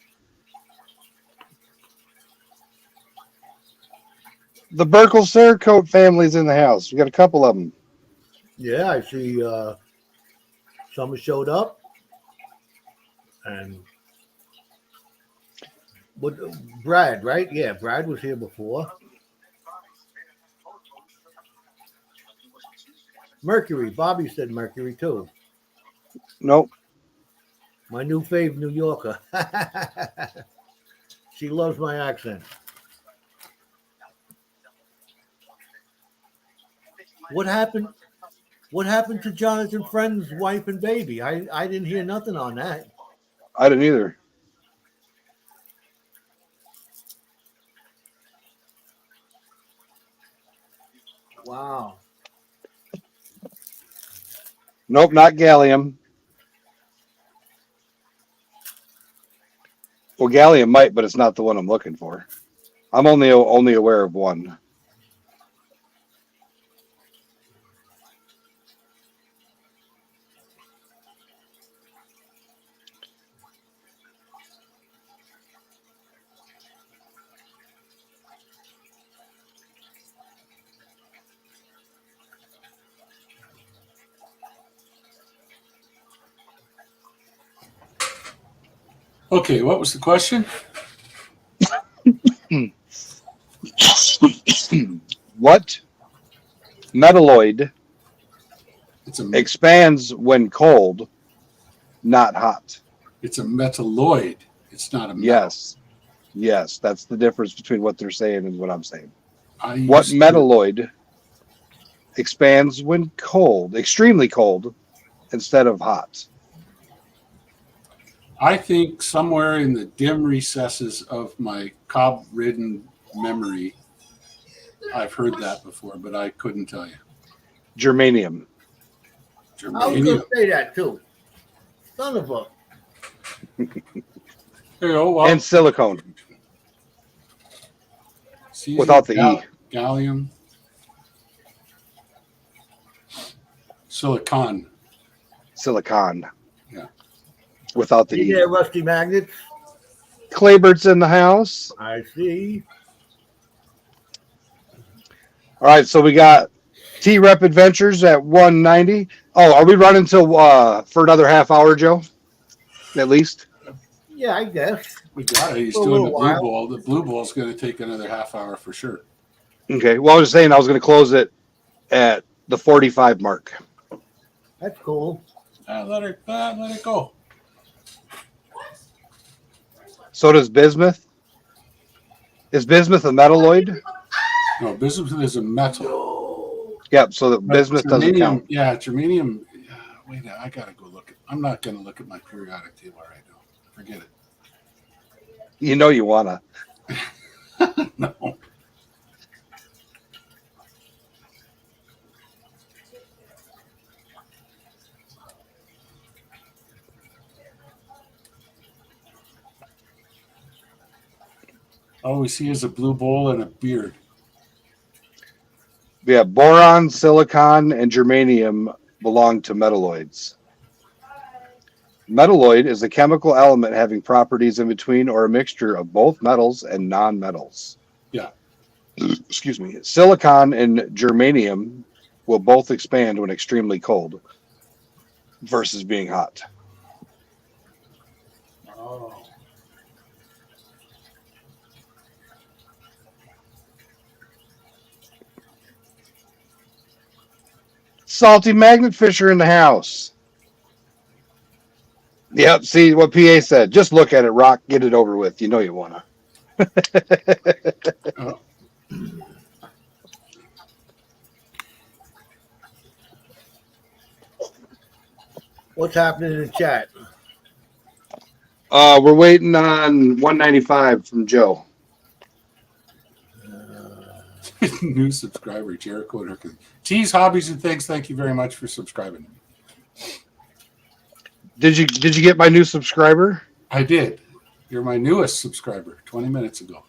S3: the Burkle Cerakote family's in the house. We got a couple of them.
S1: Yeah, I see some showed up. And what, Brad, right? Yeah, Brad was here before. Mercury. Bobby said Mercury too.
S3: Nope.
S1: My new fave New Yorker. She loves my accent. What happened? What happened to Jonathan Friend's wife and baby? I didn't hear nothing on that.
S3: I didn't either.
S1: Wow.
S3: Nope, not gallium. Well, gallium might, but it's not the one I'm looking for. I'm only aware of one.
S2: Okay, what was the question?
S3: What metalloid
S2: It's a
S3: expands when cold, not hot?
S2: it's a metalloid. It's not a metal.
S3: Yes. Yes, that's the difference between what they're saying and what I'm saying.
S2: I
S3: What
S2: used to-
S3: metalloid expands when cold, extremely cold, instead of hot?
S2: I think somewhere in the dim recesses of my cob-ridden memory, I've heard that before, but I couldn't tell you.
S3: Germanium.
S1: I was going
S2: Germanium.
S1: to say that too. Son of a.
S2: Oh, well,
S3: And silicone
S2: cesium,
S3: without the E.
S2: Gallium. Silicon.
S3: Silicon.
S2: Yeah.
S3: Without the
S1: You
S3: E.
S1: there, Rusty Magnets?
S3: Claybert's in the house.
S1: I see.
S3: All right, so we got T-Rep Adventures at 190. Oh, are we running till for another half hour, Joe? At least.
S1: Yeah, I guess.
S2: We got it. He's
S1: For a
S2: doing the
S1: little
S2: blue
S1: while.
S2: ball. The blue ball's going to take another half hour for sure.
S3: Okay. Well, I was just saying I was going to close it at the 45 mark.
S1: That's cool.
S2: Let it go.
S3: So does bismuth. Is bismuth a metalloid?
S2: No, bismuth is a metal.
S3: Yep. So the
S2: But
S3: bismuth doesn't count.
S2: Yeah, germanium. Wait, I got to go look at. I'm not going to look at my periodic table right now. Forget it.
S3: You know you wanna.
S2: No. All we see is a blue bowl and a beard.
S3: Yeah, boron, silicon, and germanium belong to metalloids. Metalloid is a chemical element having properties in between or a mixture of both metals and non-metals.
S2: Yeah.
S3: Excuse me. Silicon and germanium will both expand when extremely cold versus being hot.
S2: Oh.
S3: Salty magnet fisher in the house. Yep, see what PA said. Just look at it, Rock. Get it over with. You know you want to.
S2: Oh.
S1: What's happening in the chat?
S3: We're waiting on 195 from Joe.
S2: New subscriber, Jericho and Hercules. Tease Hobbies and Things, thank you very much for subscribing.
S3: Did you get my new subscriber?
S2: I did. You're my newest subscriber 20 minutes ago.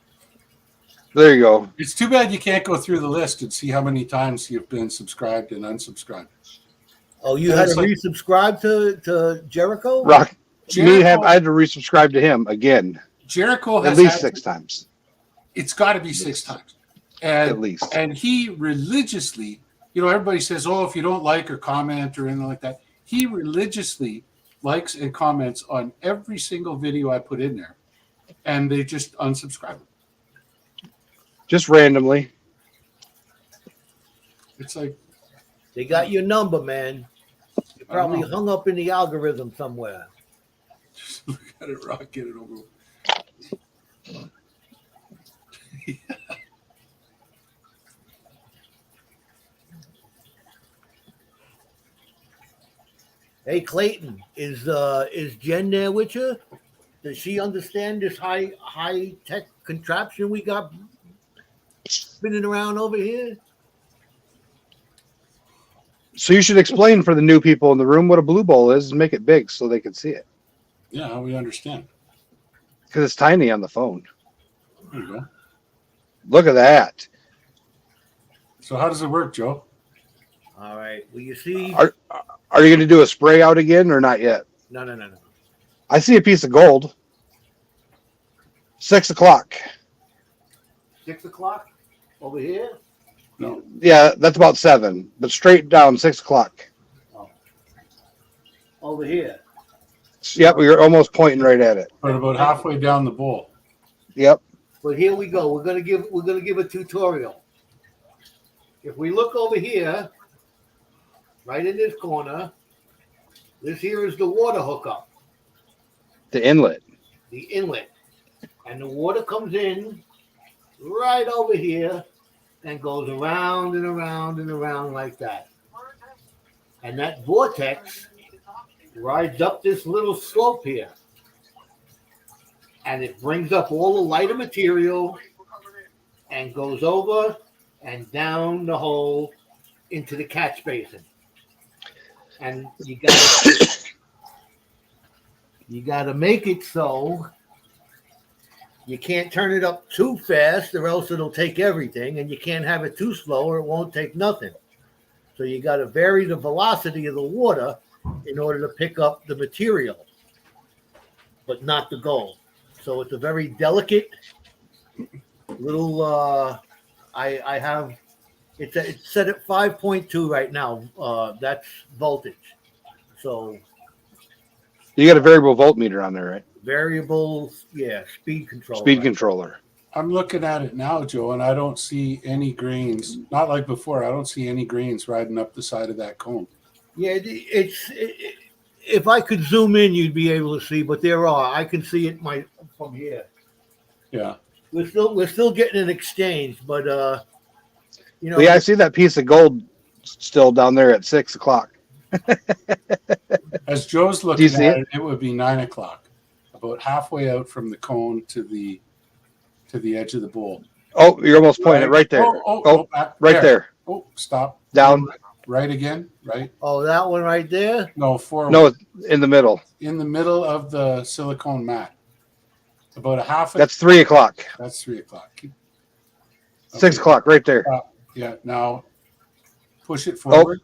S3: There you go.
S2: It's too bad you can't go through the list and see how many times you've been subscribed and unsubscribed.
S1: Oh, you
S2: Yeah,
S1: had
S2: it's
S1: to
S2: like-
S1: resubscribe to Jericho?
S3: Rock.
S2: Jericho,
S3: I had to resubscribe to him again
S2: Jericho has
S3: at least
S2: had-
S3: 6 times.
S2: It's got to be 6 times. And,
S3: At least.
S2: And he religiously, everybody says, oh, if you don't like or comment or anything like that, he religiously likes and comments on every single video I put in there. And they just unsubscribe.
S3: Just randomly.
S2: It's like,
S1: They got your number, man. You
S2: I
S1: probably
S2: don't
S1: hung up in the algorithm somewhere.
S2: just look at it, Rock, get it over with.
S1: Hey, Clayton, is Jen there with you? Does she understand this high tech contraption we got spinning around over here?
S3: So you should explain for the new people in the room what a blue bowl is and make it big so they can see it.
S2: Yeah, we understand.
S3: Because it's tiny on the phone.
S2: There you go.
S3: Look at that.
S2: So how does it work, Joe?
S1: All right. Well, you see,
S3: Are you going to do a spray out again or not yet?
S1: no.
S3: I see a piece of gold. 6 o'clock.
S1: 6 o'clock over here.
S2: No.
S3: Yeah, that's about 7. But straight down 6 o'clock.
S1: Over here.
S3: Yep, we were almost pointing right at it.
S2: But about halfway down the bowl.
S3: Yep.
S1: But here we go. We're gonna give a tutorial. if we look over here, right in this corner, this here is the water hookup,
S3: The inlet.
S1: the inlet. And the water comes in right over here and goes around and around and around like that. And that vortex rides up this little slope here. And it brings up all the lighter material and goes over and down the hole into the catch basin. And you gotta make it so you can't turn it up too fast or else it'll take everything, and you can't have it too slow or it won't take nothing. So you gotta vary the velocity of the water in order to pick up the material, but not the gold. So it's a very delicate little I have it's set at 5.2 right now. That's voltage. So
S3: You got a variable voltmeter on there, right?
S1: variable, yeah, speed control.
S3: Speed
S1: right?
S3: controller.
S2: I'm looking at it now, Joe, and I don't see any grains. Not like before. I don't see any grains riding up the side of that cone.
S1: Yeah, if I could zoom in, you'd be able to see, but there are. I can see it from here.
S2: Yeah.
S1: We're still getting an exchange, but you know.
S3: Well, yeah, I see that piece of gold still down there at 6 o'clock.
S2: As Joe's
S3: Do you
S2: looking
S3: see
S2: at
S3: it?
S2: it, it would be 9 o'clock, about halfway out from the cone to the edge of the bowl.
S3: Oh, you're almost pointing it right there.
S2: Oh, back
S3: right there.
S2: Oh, stop.
S3: Down.
S2: Right again. Right.
S1: Oh, that one right there.
S2: No, forward.
S3: No, in the middle.
S2: In the middle of the silicone mat. About a half.
S3: That's 3 o'clock.
S2: That's 3 o'clock. Okay.
S3: 6 o'clock, right there.
S2: Yeah. Now, push it forward.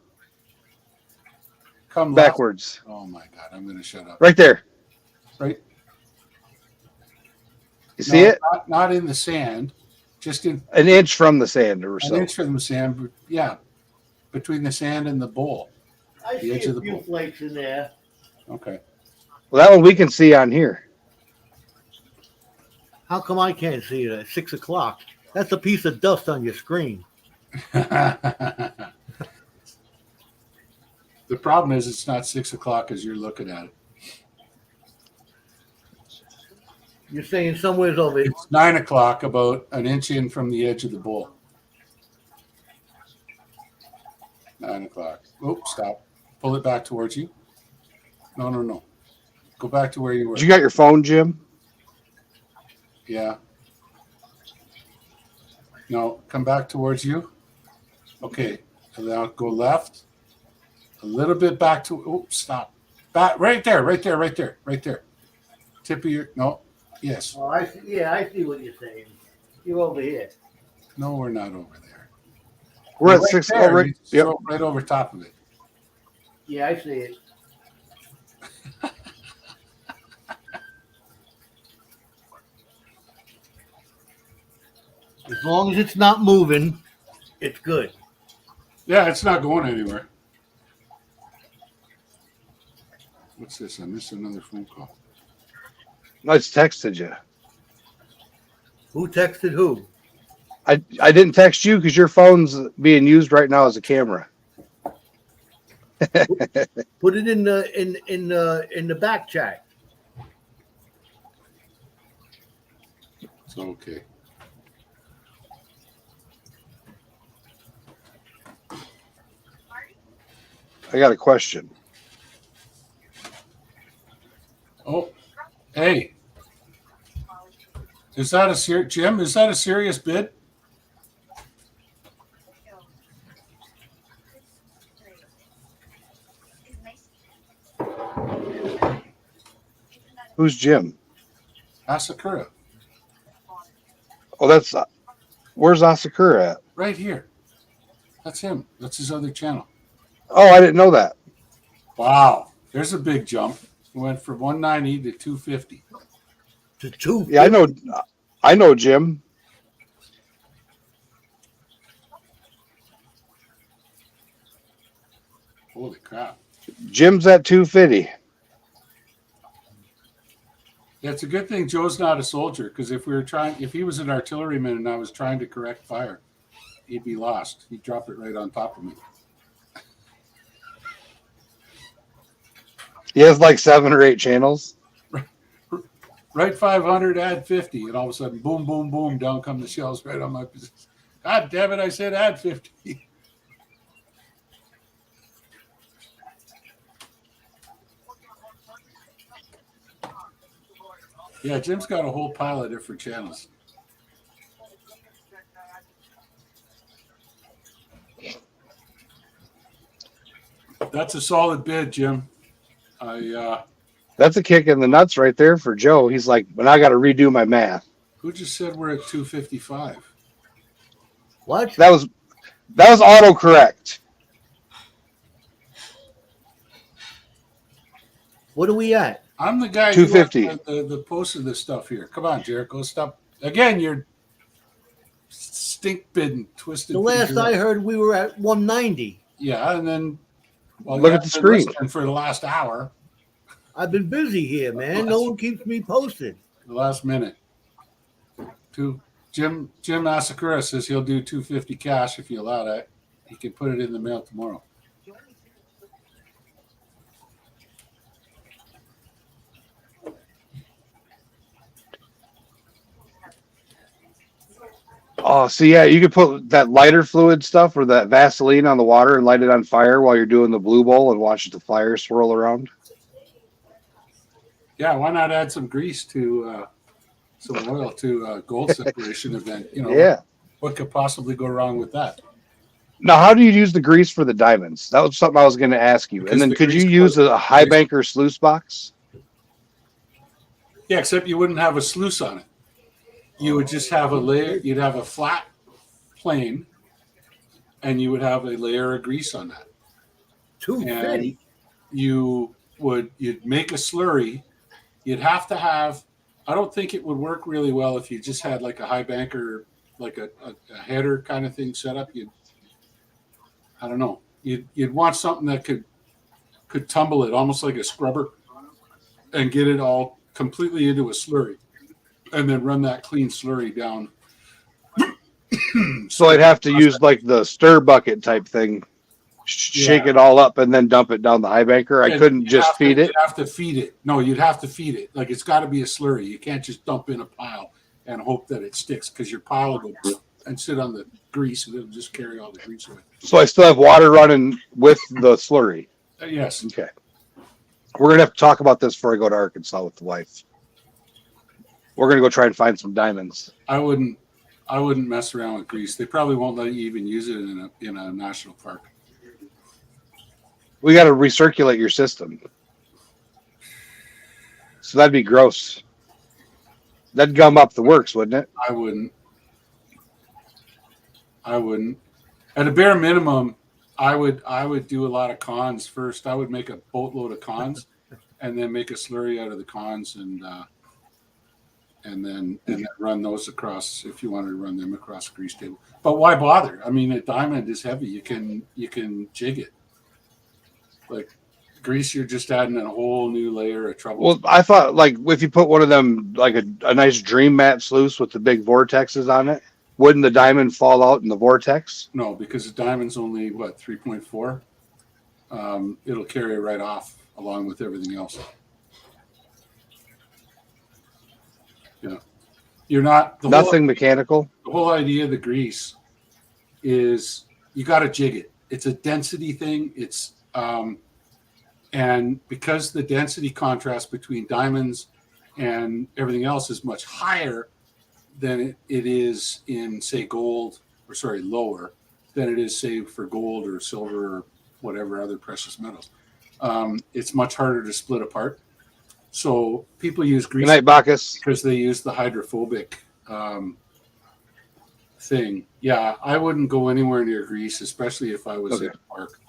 S2: Come
S3: Backwards.
S2: Left. Oh my God! I'm going to shut up.
S3: Right there.
S2: Right.
S3: You see it?
S2: Not in the sand, just in
S3: An inch from the sand or
S2: an
S3: so.
S2: inch from the sand. But yeah, between the sand and the bowl.
S1: I
S2: The
S1: see
S2: edge of
S1: a
S2: the
S1: few
S2: bowl.
S1: flakes in there.
S2: Okay.
S3: Well, that one we can see on here.
S1: How come I can't see it at 6 o'clock? That's a piece of dust on your screen.
S2: The problem is it's not 6 o'clock as you're looking at it.
S1: You're saying somewhere's over here.
S2: It's 9 o'clock, about an inch in from the edge of the bowl. 9 o'clock. Oh, stop. Pull it back towards you. No. Go back to where you were.
S3: You got your phone, Jim?
S2: Yeah. No, come back towards you. Okay. And now go left. A little bit back to. Oh, stop. Back right there. Tip of your. No. Yes.
S1: Oh, I see what you're saying. You're over here.
S2: No, we're not over there.
S3: We're at
S2: Right
S3: 6.
S2: there.
S3: Oh, right.
S2: You
S3: Yep.
S2: throw it right over top of it.
S1: Yeah, I see it. As long as it's not moving, it's good.
S2: Yeah, it's not going anywhere. What's this? I missed another phone call.
S3: I just texted you.
S1: Who texted who?
S3: I didn't text you because your phone's being used right now as a camera.
S1: Put it in the back chat.
S2: It's okay.
S3: I got a question.
S2: Oh, hey. Is that a Jim? Is that a serious bid?
S3: Who's Jim?
S2: Asakura.
S3: Oh, that's where's Asakura at?
S2: Right here. That's him. That's his other channel.
S3: Oh, I didn't know that.
S2: Wow. There's a big jump. It went from 190 to 250.
S1: To 2.
S3: Yeah, I know Jim.
S2: Holy crap.
S3: Jim's at 250.
S2: Yeah, it's a good thing Joe's not a soldier, because if he was an artilleryman and I was trying to correct fire, he'd be lost. He'd drop it right on top of me.
S3: He has like 7 or 8 channels.
S2: Right 500, add 50, and all of a sudden, boom, boom, boom, down come the shells right on my position. God damn it, I said add 50. Yeah, Jim's got a whole pile of different channels. That's a solid bid, Jim.
S3: That's a kick in the nuts right there for Joe. He's like, but I got to redo my math.
S2: Who just said we're at 255?
S1: What?
S3: That was autocorrect.
S1: What are we at?
S2: I'm the guy
S3: 250.
S2: the posted this stuff here. Come on, Jericho, stop. Again, you're stink bidding, twisted.
S1: The last
S2: finger.
S1: I heard, we were at 190.
S2: Yeah, and then
S3: Look at the screen
S2: for the last hour.
S1: I've been busy here, man. No one keeps me posted.
S2: The last minute. Jim Asakura says he'll do 250 cash if you allow that. He can put it in the mail tomorrow.
S3: Oh, so yeah, you could put that lighter fluid stuff or that Vaseline on the water and light it on fire while you're doing the blue bowl and watch the fire swirl around.
S2: Yeah, why not add some grease to some oil to a gold separation event? You know,
S3: Yeah.
S2: what could possibly go wrong with that?
S3: Now, how do you use the grease for the diamonds? That was something I was going to ask you.
S2: Because
S3: And then
S2: the
S3: could you
S2: grease
S3: use
S2: goes-
S3: a high banker sluice box?
S2: Yeah, except you wouldn't have a sluice on it. You would just have a layer. You'd have a flat plane, and you would have a layer of grease on that.
S1: 250.
S2: You'd make a slurry. You'd have to have. I don't think it would work really well if you just had like a high banker, like a header kind of thing set up. I don't know. You'd want something that could tumble it almost like a scrubber, and get it all completely into a slurry, and then run that clean slurry down.
S3: So I'd have to use like the stir bucket type thing, shake it all up, and then dump it down the high banker. I couldn't just feed it.
S2: You'd have to feed it. No, you'd have to feed it. Like it's got to be a slurry. You can't just dump in a pile and hope that it sticks because your pile will go and sit on the grease and it'll just carry all the grease away.
S3: So I still have water running with the slurry.
S2: Yes.
S3: Okay. We're going to have to talk about this before I go to Arkansas with the wife. We're going to go try and find some diamonds.
S2: I wouldn't mess around with grease. They probably won't let you even use it in a national park.
S3: We got to recirculate your system. So that'd be gross. That'd gum up the works, wouldn't it?
S2: I wouldn't. At a bare minimum, I would do a lot of cons first. I would make a boatload of cons, and then make a slurry out of the cons, and then run those across if you wanted to run them across the grease table. But why bother? I mean, a diamond is heavy. You can jig it. Like grease, you're just adding a whole new layer of trouble.
S3: Well, I thought like if you put one of them like a nice dream mat sluice with the big vortexes on it, wouldn't the diamond fall out in the vortex?
S2: No, because the diamond's only 3.4. It'll carry right off along with everything else. Yeah, you're not
S3: Nothing mechanical.
S2: The whole idea of the grease is you got to jig it. It's a density thing. It's and because the density contrast between diamonds and everything else is much higher than it is in, say, lower than it is, say, for gold or silver or whatever other precious metals. It's much harder to split apart. So people use grease
S3: Good night, Bacchus.
S2: because they use the hydrophobic thing. Yeah, I wouldn't go anywhere near grease, especially if I was in a park.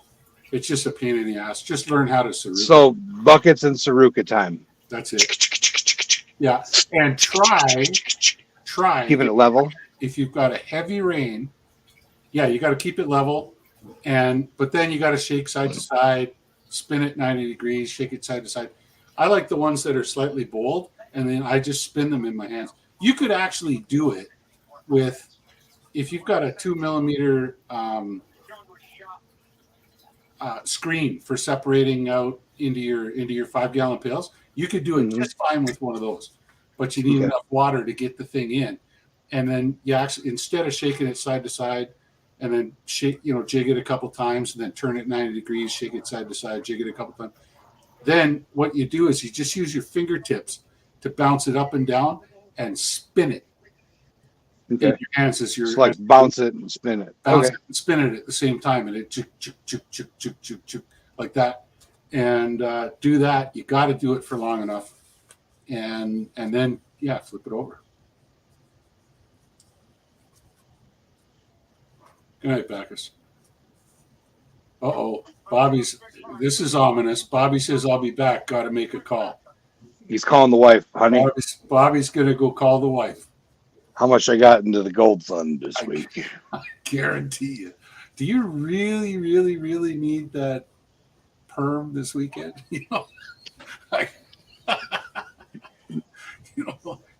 S2: It's just a pain in the ass. Just learn how to Saruka.
S3: So buckets and Saruka time.
S2: That's it. Yeah, and try
S3: Keeping it level.
S2: if you've got a heavy rain. Yeah, you got to keep it level, but then you got to shake side to side, spin it 90 degrees, shake it side to side. I like the ones that are slightly bold, and then I just spin them in my hands. You could actually do it with if you've got a 2 millimeter screen for separating out into your 5-gallon pails, you could do it just fine with one of those. But you need enough water to get the thing in, and then you actually, instead of shaking it side to side, and then jig it a couple times, and then turn it 90 degrees, shake it side to side, jig it a couple times. Then what you do is you just use your fingertips to bounce it up and down and spin it in your hands as you're
S3: like bounce it and spin it.
S2: Bounce it and spin it at the same time, and it chuk, like that. And do that. You got to do it for long enough, and then flip it over. Good night, Bacchus. Bobby's. This is ominous. Bobby says, "I'll be back. Got to make a call."
S3: He's calling the wife, honey.
S2: Bobby's gonna go call the wife.
S3: How much I got into the gold fund this week?
S2: I guarantee you. Do you really, really, really need that perm this weekend?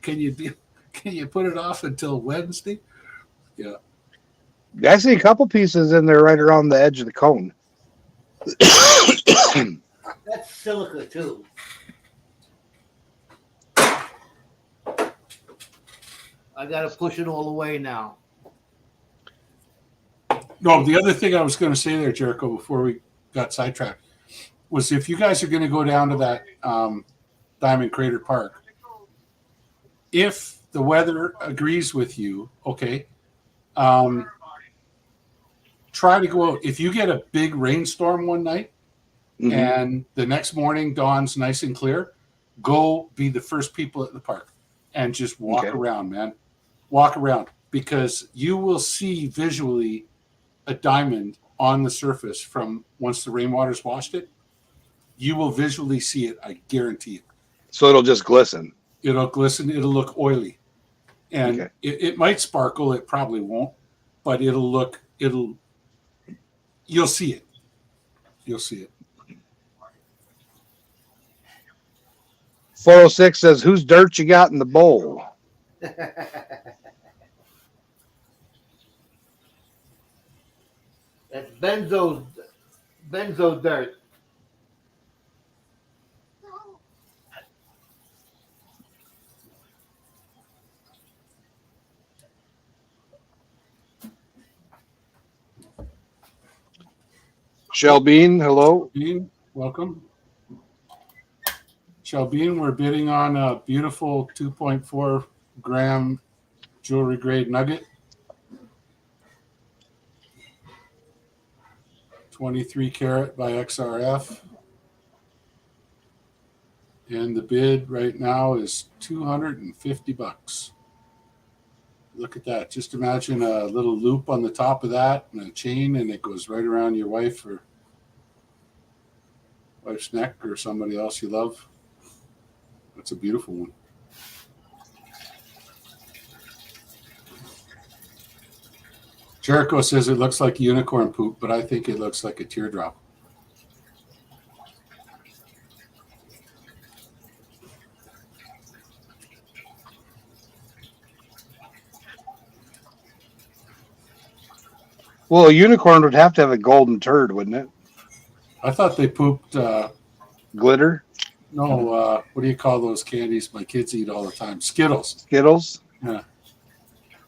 S2: Can you put it off until Wednesday? Yeah.
S3: I see a couple pieces in there right around the edge of the cone.
S1: That's silica too. I got to push it all the way now.
S2: No, the other thing I was going to say there, Jericho, before we got sidetracked, was if you guys are going to go down to that Diamond Crater Park, if the weather agrees with you, okay, try to go out. If you get a big rainstorm one night and the next morning dawn's nice and clear, go be the first people at the park and just walk around, man. Walk around, because you will see visually a diamond on the surface from once the rainwater's washed it. You will visually see it, I guarantee it.
S3: So it'll just glisten.
S2: It'll glisten. It'll look oily. And it might sparkle. It probably won't. But you'll see it. You'll see it.
S3: 406 says, whose dirt you got in the bowl?
S1: That's benzo dirt.
S3: Shelbean, hello.
S2: Bean, welcome. Shelbean, we're bidding on a beautiful 2.4 gram jewelry grade nugget. 23 karat by XRF. And the bid right now is $250. Look at that. Just imagine a little loop on the top of that and a chain, and it goes right around your wife's neck or somebody else you love. That's a beautiful one. Jericho says it looks like unicorn poop, but I think it looks like a teardrop.
S3: Well, a unicorn would have to have a golden turd, wouldn't it?
S2: I thought they pooped
S3: glitter.
S2: No, what do you call those candies my kids eat all the time? Skittles.
S3: Skittles?
S2: Yeah.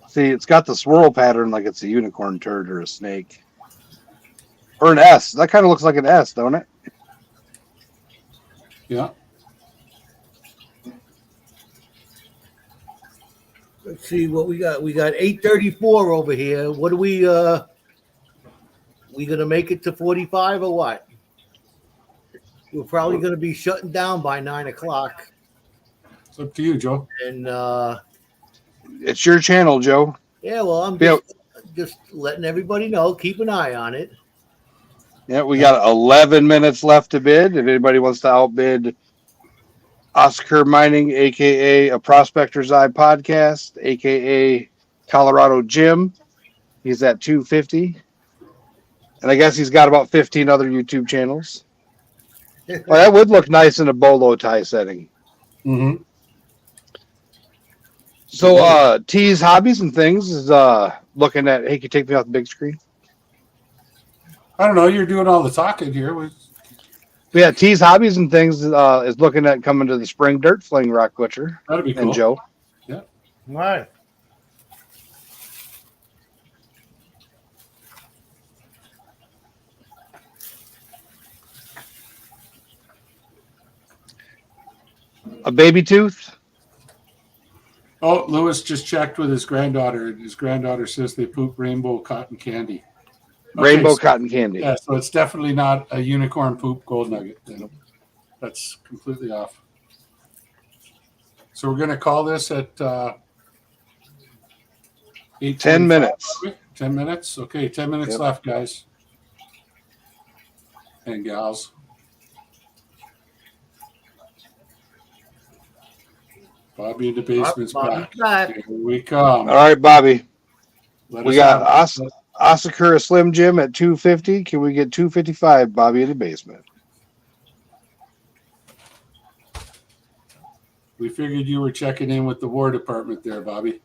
S3: See, it's got the swirl pattern like it's a unicorn turd or a snake. Or an S. That kind of looks like an S, don't it?
S2: Yeah.
S1: Let's see what we got. We got 834 over here. What do we gonna make it to 45 or what? We're probably gonna be shutting down by 9 o'clock.
S2: It's up to you, Joe.
S1: And
S3: it's your channel, Joe.
S1: yeah, well, I'm just letting everybody know. Keep an eye on it.
S3: Yeah, we got 11 minutes left to bid. If anybody wants to outbid Oscar Mining, a.k.a. A Prospector's Eye Podcast, a.k.a. Colorado Jim, he's at 250. And I guess he's got about 15 other YouTube channels. Well, that would look nice in a bolo tie setting.
S2: Mm-hmm.
S3: So T's hobbies and things is looking at. Hey, can you take me off the big screen?
S2: I don't know. You're doing all the talking here.
S3: But yeah, T's hobbies and things is looking at coming to the spring dirt fling, Rock Butcher
S2: That'd be
S3: and
S2: cool.
S3: Joe.
S2: Yeah.
S1: Right.
S3: A baby tooth.
S2: Oh, Lewis just checked with his granddaughter. His granddaughter says they poop rainbow cotton candy.
S3: Rainbow
S2: so,
S3: cotton candy.
S2: Yeah, so it's definitely not a unicorn poop gold nugget. That's completely off. So we're going to call this at
S3: 10 minutes.
S2: 10 minutes? Okay, 10 minutes left, guys and gals. Bobby in the basement's back. Here we come.
S3: All right, Bobby.
S2: Let
S3: We got Asakura Slim Jim at 250. Can we get 255, Bobby, in the basement?
S2: We figured you were checking in with the War Department there, Bobby.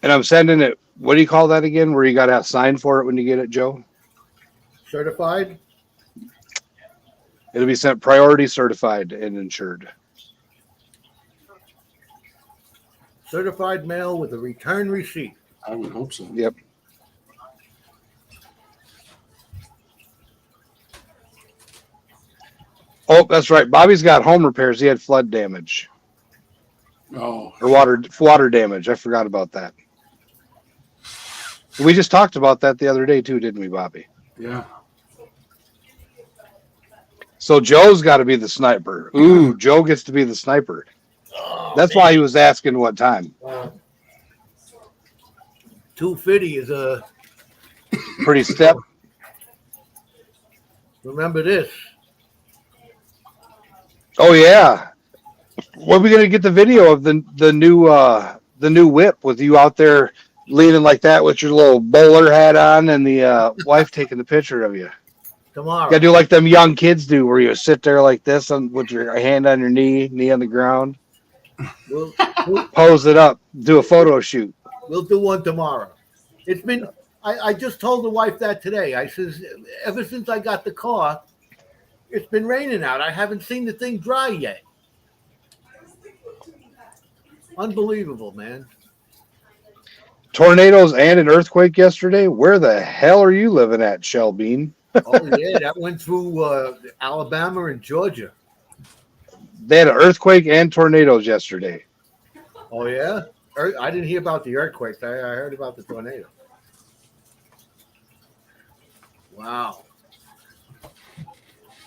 S3: And I'm sending it. What do you call that again? Where you got to sign for it when you get it, Joe?
S1: Certified?
S3: It'll be sent priority certified and insured.
S1: Certified mail with a return receipt.
S2: I would hope so.
S3: Yep. Oh, that's right. Bobby's got home repairs. He had flood damage.
S2: Oh.
S3: Or water damage. I forgot about that. We just talked about that the other day too, didn't we, Bobby?
S2: Yeah.
S3: So Joe's got to be the sniper. Ooh, Joe gets to be the sniper.
S1: Oh,
S3: That's why he was asking what time.
S1: 250 is a.
S3: Pretty step.
S1: Remember this.
S3: Oh yeah. When are we gonna get the video of the new whip with you out there leaning like that with your little bowler hat on and the wife taking the picture of you?
S1: Tomorrow.
S3: You gotta do like them young kids do, where you sit there like this with your hand on your knee on the ground,
S1: We'll
S3: pose it up, do a photo shoot.
S1: We'll do one tomorrow. It's been. I just told the wife that today. I says, ever since I got the car, it's been raining out. I haven't seen the thing dry yet. Unbelievable, man.
S3: Tornadoes and an earthquake yesterday. Where the hell are you living at, Shell Bean?
S1: Oh yeah, that went through Alabama and Georgia.
S3: They had an earthquake and tornadoes yesterday.
S1: Oh yeah, I didn't hear about the earthquake. I heard about the tornado. Wow.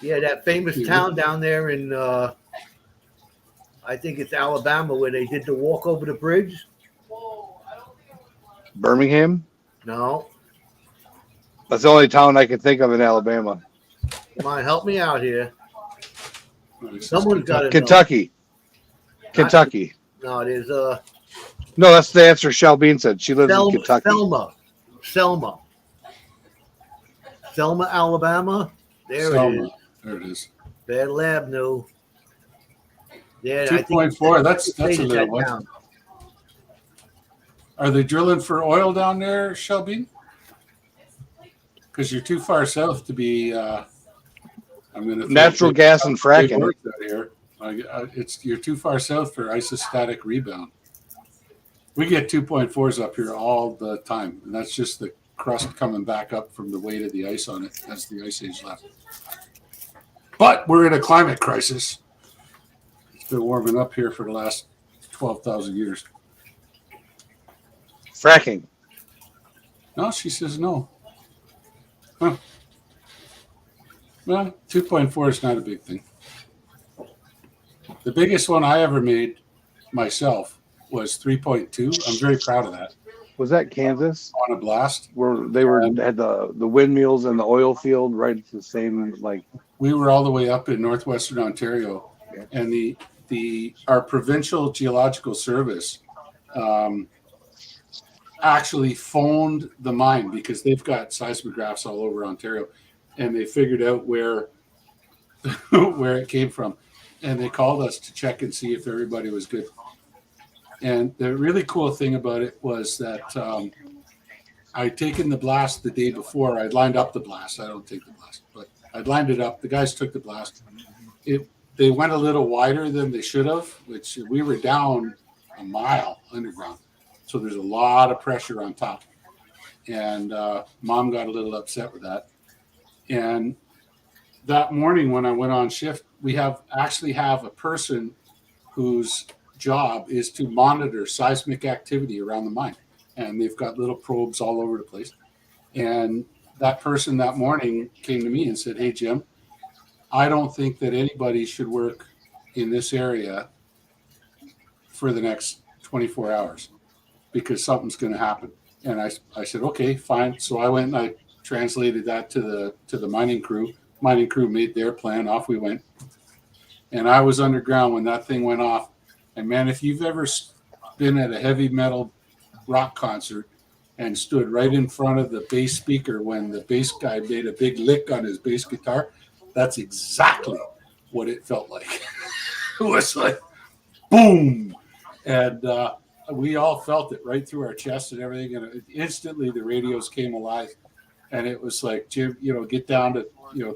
S1: Yeah, that famous town down there in I think it's Alabama where they did the walk over the bridge.
S3: Birmingham.
S1: No,
S3: That's the only town I can think of in Alabama.
S1: come on, help me out here. Someone's got to
S3: Kentucky. Kentucky.
S1: No, there's
S3: No, that's the answer Shell Bean said. She lives in Kentucky.
S1: Selma, Alabama. There it is.
S2: There it is.
S1: Bad lab, no. Yeah,
S2: 2.4. That's a little one.
S1: down.
S2: Are they drilling for oil down there, Shelby? Because you're too far south to be. I'm going to
S3: natural gas and fracking.
S2: Here. You're too far south for isostatic rebound. We get 2.4s up here all the time, and that's just the crust coming back up from the weight of the ice on it as the ice age left. But we're in a climate crisis. It's been warming up here for the last 12,000 years.
S3: Fracking.
S2: No, she says no. Huh. Well, 2.4 is not a big thing. The biggest one I ever made myself was 3.2. I'm very proud of that.
S3: Was that Kansas?
S2: On a blast.
S3: Where they had the windmills and the oil field right at the same like.
S2: We were all the way up in northwestern Ontario, and our provincial geological service actually phoned the mine because they've got seismographs all over Ontario, and they figured out where where it came from, and they called us to check and see if everybody was good. And the really cool thing about it was that I'd taken the blast the day before. I'd lined up the blast. I don't take the blast, but I'd lined it up. The guys took the blast. They went a little wider than they should have, which we were down a mile underground. So there's a lot of pressure on top. And Mom got a little upset with that. And that morning when I went on shift, we actually have a person whose job is to monitor seismic activity around the mine. And they've got little probes all over the place. And that person that morning came to me and said, "Hey, Jim, I don't think that anybody should work in this area for the next 24 hours because something's going to happen." And I said, "Okay, fine." So I went and I translated that to the mining crew. Mining crew made their plan. Off we went. And I was underground when that thing went off. And man, if you've ever been at a heavy metal rock concert and stood right in front of the bass speaker when the bass guy made a big lick on his bass guitar, that's exactly what it felt like. It was like boom. And we all felt it right through our chest and everything. And instantly the radios came alive. And it was like, "Jim, get down to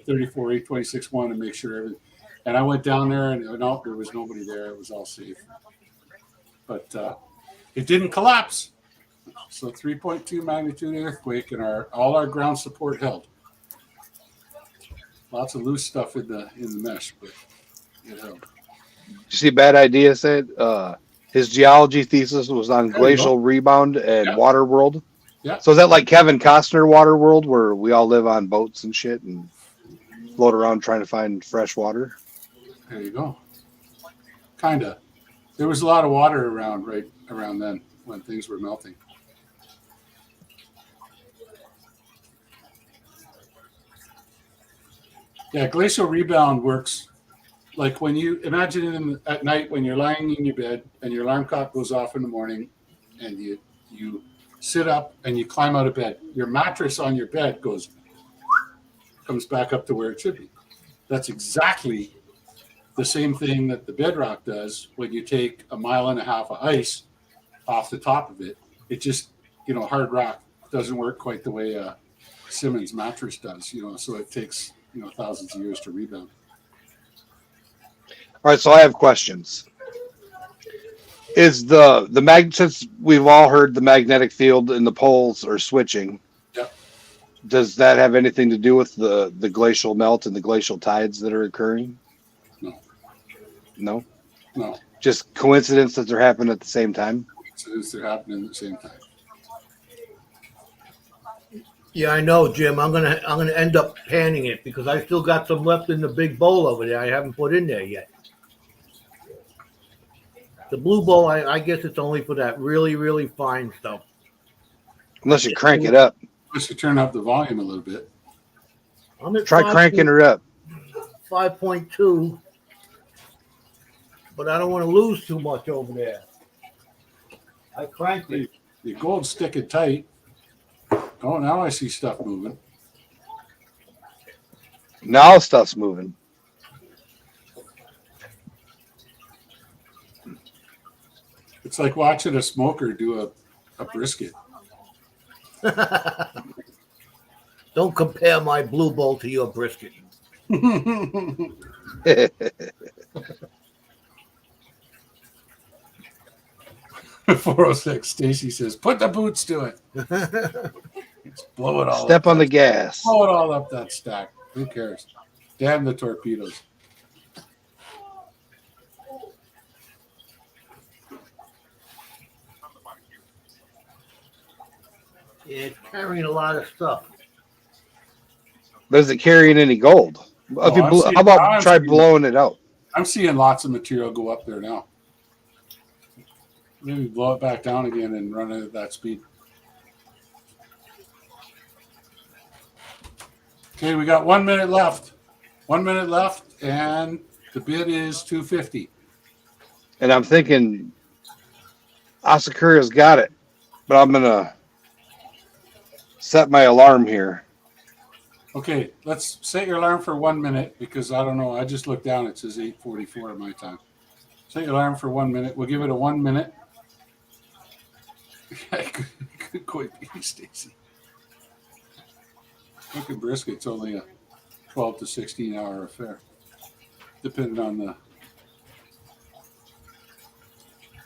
S2: 34, 8, 26, 1 and make sure everything." And I went down there and no, there was nobody there. It was all safe. But it didn't collapse. So 3.2 magnitude earthquake, and all our ground support held. Lots of loose stuff in the mesh, but it held.
S3: You see, Bad Idea said his geology thesis was on glacial rebound and water world.
S2: Yeah.
S3: So is that like Kevin Costner Water World, where we all live on boats and shit and float around trying to find fresh water?
S2: There you go. Kinda. There was a lot of water around right around then when things were melting. Yeah, glacial rebound works like when you imagine at night when you're lying in your bed and your alarm clock goes off in the morning and you sit up and you climb out of bed. Your mattress on your bed comes back up to where it should be. That's exactly the same thing that the bedrock does when you take a mile and a half of ice off the top of it. It just, hard rock doesn't work quite the way a Simmons mattress does, so it takes, thousands of years to rebound.
S3: All right, so I have questions. Is the since we've all heard the magnetic field and the poles are switching,
S2: Yep.
S3: Does that have anything to do with the glacial melt and the glacial tides that are occurring? No?
S2: No.
S3: Just coincidence that they're happening at the same time?
S2: Coincidence they're happening at the same time.
S1: Yeah, I know, Jim. I'm gonna end up panning it because I still got some left in the big bowl over there. I haven't put in there yet. The blue bowl, I guess it's only for that really, really fine stuff.
S3: Unless you crank it up.
S2: Unless you turn up the volume a little bit.
S1: I'm at
S3: Try cranking her up.
S1: 5.2, but I don't want to lose too much over there. I cranked it.
S2: The gold's sticking tight. Oh, now I see stuff moving.
S3: Now stuff's moving.
S2: It's like watching a smoker do a brisket.
S1: Don't compare my blue bowl to your brisket.
S2: 406. Stacy says, "Put the boots to it." Just blow it all.
S3: Step on the gas.
S2: Blow it all up that stack. Who cares? Damn the torpedoes.
S1: It's carrying a lot of stuff.
S3: But is it carrying any gold? How about try blowing it out?
S2: I'm seeing lots of material go up there now. Maybe blow it back down again and run it at that speed. Okay, we got 1 minute left. 1 minute left, and the bid is $250.
S3: And I'm thinking Asakura's got it. but I'm gonna set my alarm here.
S2: Okay, let's set your alarm for 1 minute because I don't know. I just looked down. It says 8:44 at my time. Set your alarm for 1 minute. We'll give it a 1 minute. Good quite be, Stacy. Cooking brisket's only a 12 to 16 hour affair, depending on the.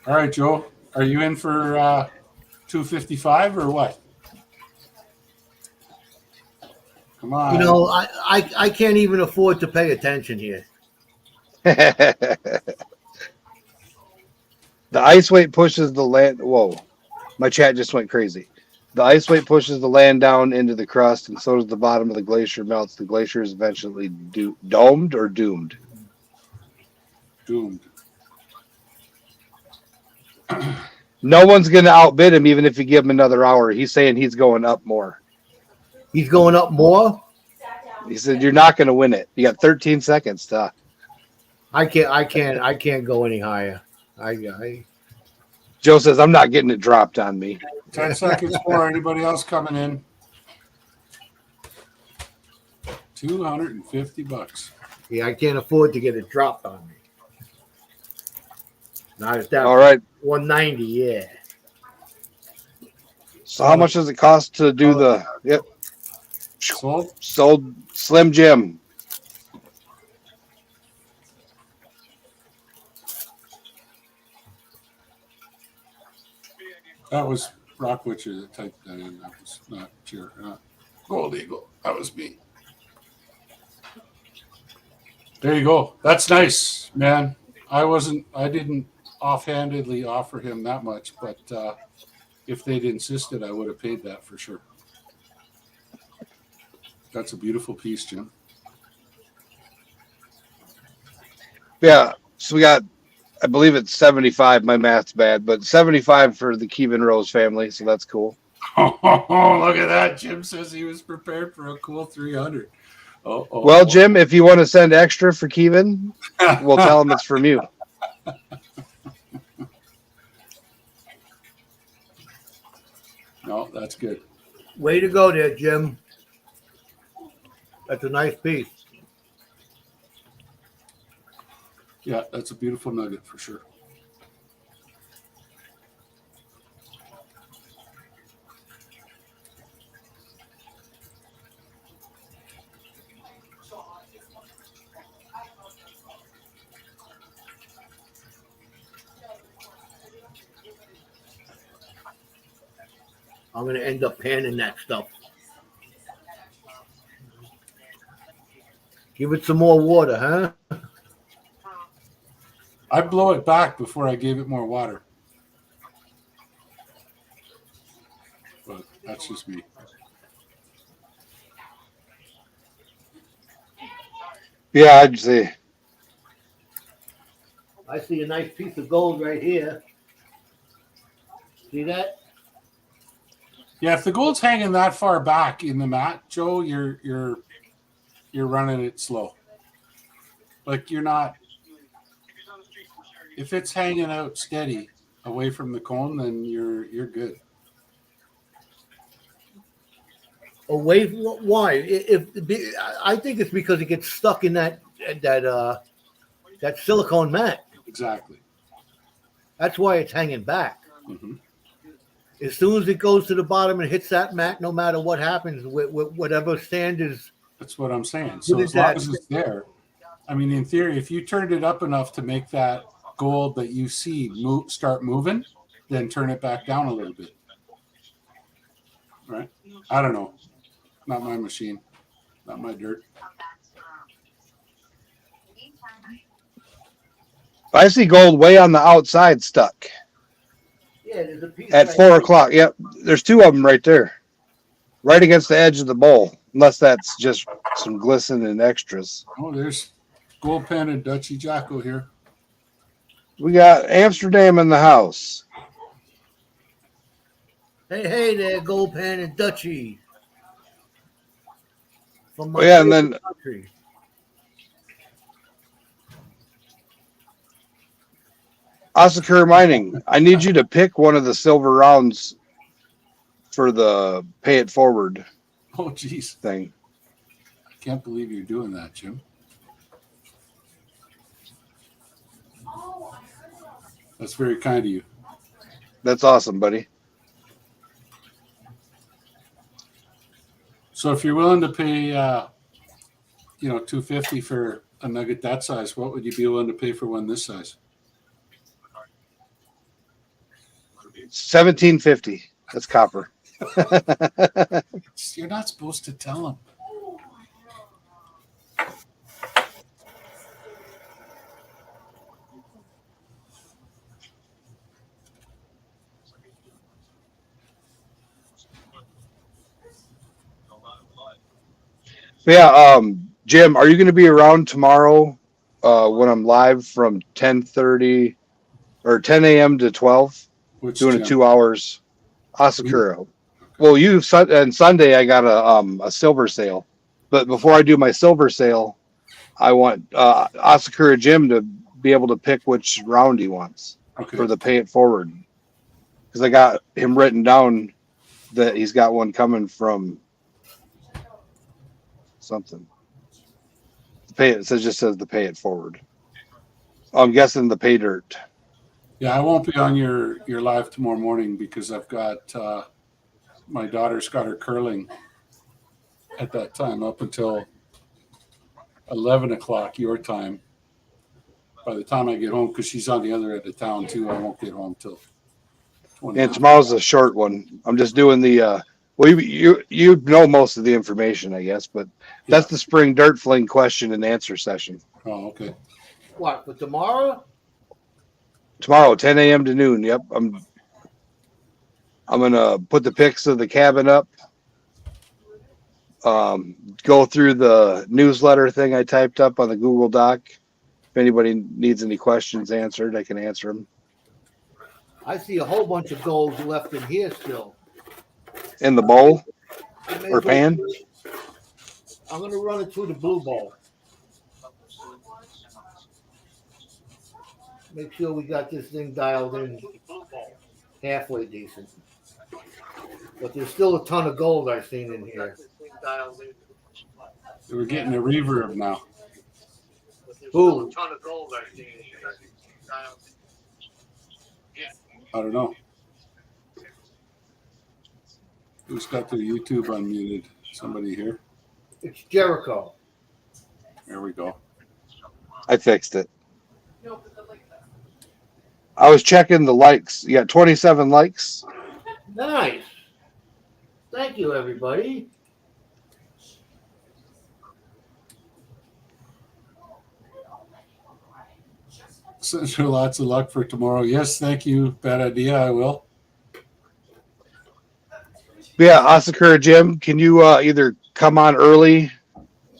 S2: All right, Joe, are you in for 255 or what? Come on.
S1: You know, I can't even afford to pay attention here.
S3: The ice weight pushes the land. Whoa, my chat just went crazy. The ice weight pushes the land down into the crust, and so does the bottom of the glacier melts. The glacier is eventually domed or doomed.
S2: Doomed.
S3: No one's going to outbid him, even if you give him another hour. He's saying he's going up more.
S1: He's going up more.
S3: He said you're not going to win it. You got 13 seconds to.
S1: I can't go any higher.
S3: Joe says I'm not getting it dropped on me.
S2: 10 seconds more. Anybody else coming in? $250.
S1: Yeah, I can't afford to get it dropped on me. Not at that.
S3: All right.
S1: 190. Yeah.
S3: So how much does it cost to do the? Yep. Sold Slim Jim.
S2: That was Rock Witcher that typed that in. That was not Gold Eagle. That was me. There you go. That's nice, man. I didn't offhandedly offer him that much, but if they'd insisted, I would have paid that for sure. That's a beautiful piece, Jim.
S3: Yeah. So we got, I believe it's 75. My math's bad, but 75 for the Kevin Rose family. So that's cool.
S2: Oh, look at that. Jim says he was prepared for a cool 300.
S3: Well, Jim, if you want to send extra for Kevin, we'll tell him it's from you.
S2: No, that's good.
S1: Way to go there, Jim. That's a nice piece.
S2: Yeah, that's a beautiful nugget for sure.
S1: I'm going to end up panning that stuff. Give it some more water, huh?
S2: I'd blow it back before I gave it more water. But that's just me.
S3: Yeah, I'd say.
S1: I see a nice piece of gold right here. See that?
S2: Yeah, if the gold's hanging that far back in the mat, Joe, you're running it slow. Like you're not. If it's hanging out steady away from the cone, then you're good.
S1: Away from why? I think it's because it gets stuck in that silicone mat.
S2: Exactly.
S1: That's why it's hanging back.
S2: Mm-hmm.
S1: As soon as it goes to the bottom and hits that mat, no matter what happens, with whatever sand is.
S2: That's what I'm saying. So as long as it's there, I mean, in theory, if you turned it up enough to make that gold that you see start moving, then turn it back down a little bit. Right? I don't know. Not my machine. Not my dirt.
S3: I see gold way on the outside stuck.
S1: Yeah, there's a piece
S3: at 4 o'clock. Yep, there's two of them right there, right against the edge of the bowl. Unless that's just some glisten and extras.
S2: Oh, there's Gold Pen and Dutchy Jacko here.
S3: We got Amsterdam in the house.
S1: Hey there, Gold Pan and Dutchy. From my
S3: and then
S1: country.
S3: Osakura Mining. I need you to pick one of the silver rounds for the pay it forward
S2: Oh, geez.
S3: thing.
S2: I can't believe you're doing that, Jim. That's very kind of you.
S3: That's awesome, buddy.
S2: So if you're willing to pay, $250 for a nugget that size, what would you be willing to pay for one this size?
S3: $17.50. That's copper.
S2: You're not supposed to tell them.
S3: Yeah, Jim, are you going to be around tomorrow when I'm live from 10:30 or 10 a.m. to 12,
S2: Which
S3: doing
S2: Jim?
S3: a 2 hours Asakura? Well, and Sunday I got a silver sale, but before I do my silver sale, I want Asakura Jim to be able to pick which round he wants for the pay it forward, because I got him written down that he's got one coming from something. It just says the pay it forward. I'm guessing the pay dirt.
S2: Yeah, I won't be on your live tomorrow morning because I've got my daughter's got her curling at that time up until 11 o'clock your time. By the time I get home, because she's on the other end of town too, I won't get home till 20.
S3: And tomorrow's a short one. I'm just doing the you know most of the information, I guess, but that's the spring dirt fling question and answer session.
S2: Oh, okay.
S1: What, for tomorrow?
S3: Tomorrow, 10 a.m. to noon. Yep. I'm gonna put the pics of the cabin up. Go through the newsletter thing I typed up on the Google Doc. If anybody needs any questions answered, I can answer them.
S1: I see a whole bunch of gold left in here still.
S3: In the bowl or pan?
S1: I'm going to run it through the blue bowl. Make sure we got this thing dialed in halfway decent. But there's still a ton of gold I've seen in here.
S2: We're getting a reverb now.
S1: Who?
S2: I don't know. Who's got their YouTube unmuted? Somebody here?
S1: It's Jericho.
S2: There we go.
S3: I fixed it. I was checking the likes. You got 27 likes.
S1: Nice. Thank you, everybody.
S2: Send you lots of luck for tomorrow. Yes, thank you. Bad idea. I will.
S3: Yeah, Asakura Jim, can you either come on early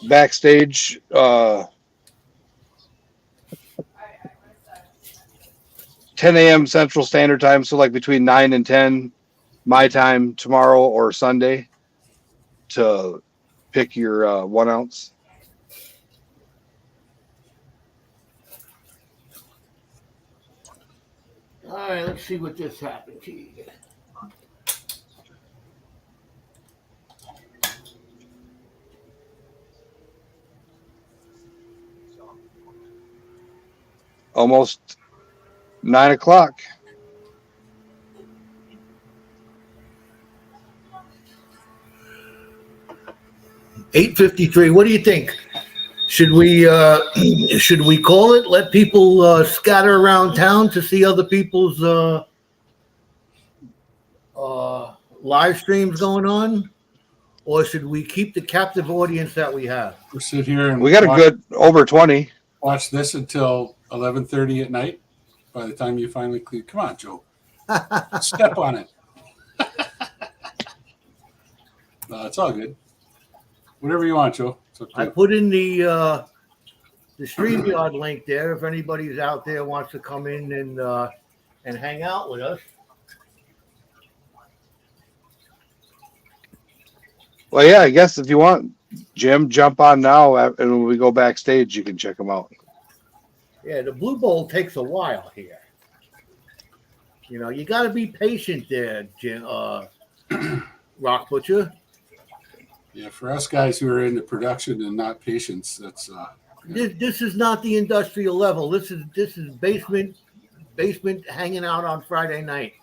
S3: backstage 10 a.m. Central Standard Time, so like between 9 and 10 my time tomorrow or Sunday to pick your 1 ounce?
S1: All right, let's see what just happened here.
S3: Almost 9 o'clock.
S1: $8.53. What do you think? Should we call it? Let people scatter around town to see other people's live streams going on, or should we keep the captive audience that we have?
S2: We'll sit here and
S3: We got a good over 20.
S2: Watch this until 11:30 at night. By the time you finally clear, come on, Joe, step on it. No, it's all good. Whatever you want, Joe.
S1: I put in the StreamYard link there. If anybody's out there wants to come in and hang out with us.
S3: Well, yeah, I guess if you want, Jim, jump on now, and when we go backstage, you can check them out.
S1: Yeah, the Blue Bowl takes a while here. You know, you got to be patient there, Jim. Rock Butcher.
S2: Yeah, for us guys who are into production and not patients, that's
S1: This is not the industrial level. This is basement hanging out on Friday night.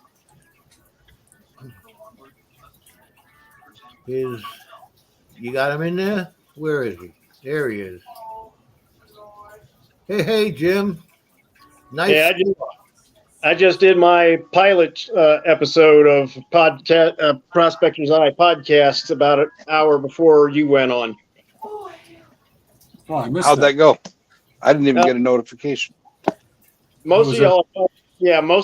S1: You got him in there? Where is he? There he is. Hey, Jim. Nice.
S4: Yeah, I just did my pilot episode of podcast Prospector's Eye podcast about an hour before you went on.
S2: oh, I missed
S3: How'd that go? I didn't even get a notification.
S4: Most of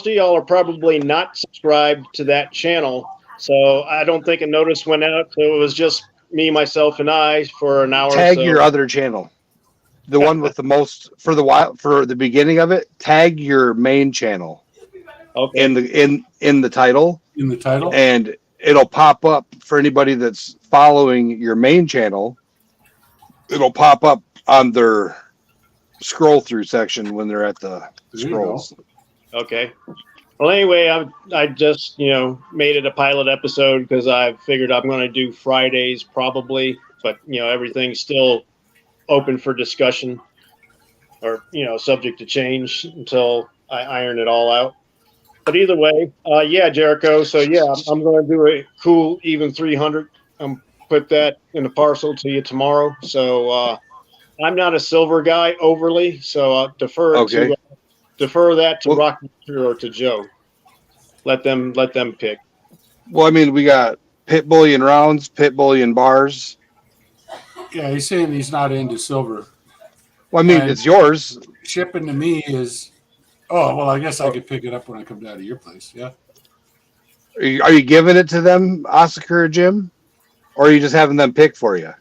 S4: y'all are probably not subscribed to that channel, so I don't think a notice went out. So it was just me, myself, and I for an hour.
S3: Tag your other channel, the one with the most for the beginning of it. Tag your main channel.
S4: Okay.
S3: In the title.
S2: In the title,
S3: and it'll pop up for anybody that's following your main channel. It'll pop up on their scroll through section when they're at the scrolls.
S4: Okay. Well, anyway, I just made it a pilot episode because I figured I'm going to do Fridays probably, but everything's still open for discussion or subject to change until I iron it all out. But either way, yeah, Jericho. So yeah, I'm going to do a cool even 300. Put that in a parcel to you tomorrow. So I'm not a silver guy overly, so I'll defer that to Rock or to Joe. Let them pick.
S3: Well, I mean, we got pit bullion rounds, pit bullion bars.
S2: yeah, he's saying he's not into silver.
S3: Well, I mean,
S2: And
S3: it's yours.
S2: shipping to me is. Oh well, I guess I could pick it up when I come down to your place. Yeah.
S3: Are you giving it to them, Oscar or Jim, or are you just having them pick for you?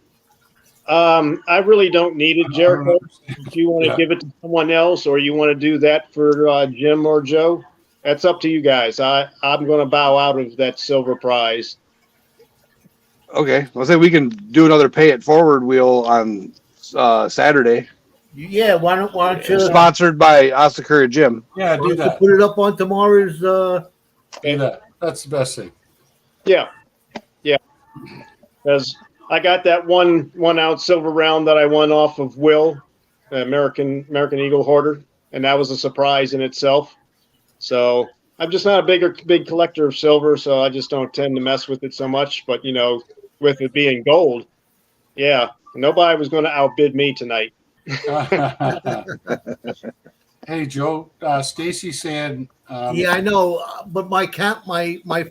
S4: I really don't need it, Jericho. If you want to give it to someone else, or you want to do that for Jim or Joe, that's up to you guys. I'm going to bow out of that silver prize.
S3: Okay, I'll say we can do another pay it forward wheel on Saturday.
S1: Yeah, why don't you
S3: Sponsored by Oscar or Jim.
S2: Yeah, do that.
S1: put it up on tomorrow's
S2: Do that. That's the best thing.
S4: Yeah. Because I got that one ounce silver round that I won off of Will, American Eagle hoarder, and that was a surprise in itself. So I'm just not a big collector of silver, so I just don't tend to mess with it so much. But with it being gold, yeah, nobody was going to outbid me tonight.
S2: Hey Joe, Stacy saying.
S1: yeah, I know, but my